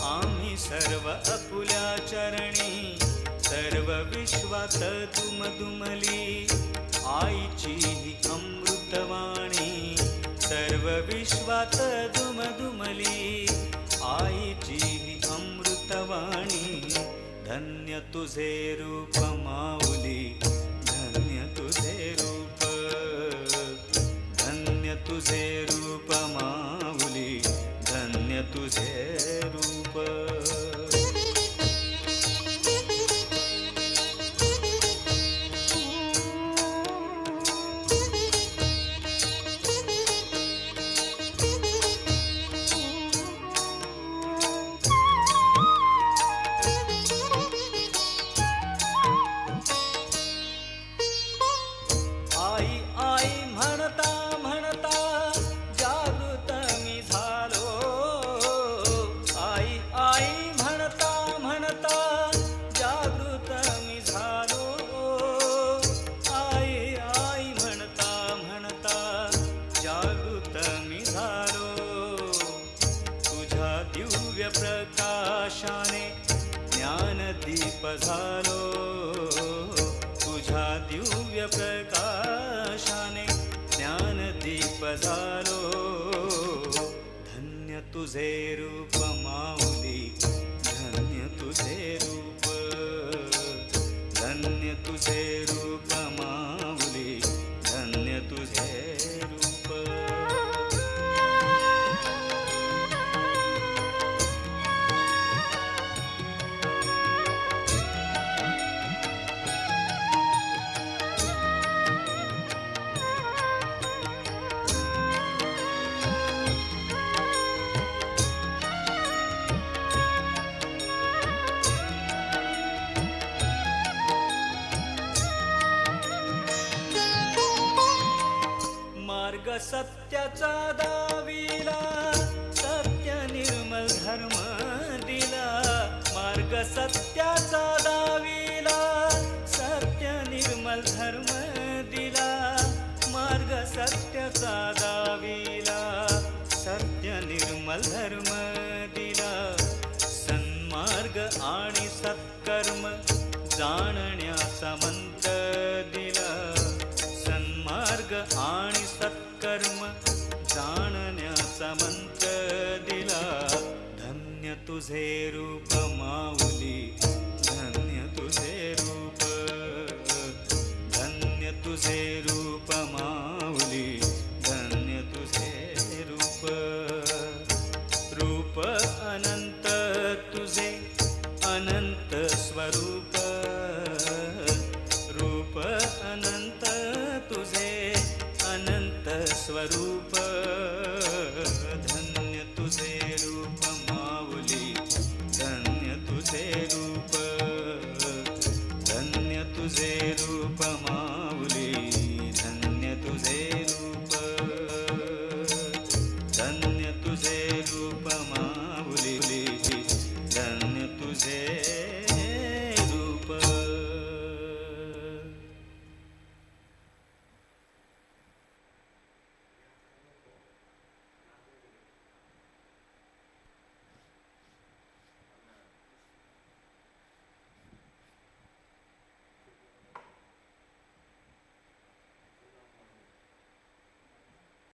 आम्ही सर्व आपुल्या चरणी सर्व विश्वात दुमदुमली आईची ही अमृतवाणी सर्व विश्वात दुमदुमली आईची ही अमृतवाणी धन्य तुझे रूप माऊली धन्य तुझे रूप धन्य तुझे रूप माऊली धन्य तुझे रूप प्रकाशाने ज्ञानदीप झालो तुझ्या दिव्य प्रकाशाने ज्ञानदीप झालो धन्य तुझे रूप माऊली धन्य तुझे रूप धन्य तुझे रूप माऊली धन्य तुझे रूप सत्याचा दाविला सत्य निर्मल धर्म दिला मार्ग सत्याचा दाविला सत्य निर्मल धर्म दिला मार्ग सत्याचा दाविला सत्य निर्मल धर्म दिला सन्मार्ग आणि सत्कर्म जाणण्याचा मंत्र दिला सन्मार्ग आणि सत्कर्म जाणण्याचा मंत्र दिला धन्य तुझे रूप माऊली धन्य तुझे रूप धन्य तुझे रूप माऊली धन्य तुझे रूप रूप अनंत तुझे अनंत स्वरूप रूप अनंत तुझे अनंत स्वरूप धन्य तुझे रूप माऊली धन्य तुझे रूप धन्य तुझे रूप माऊली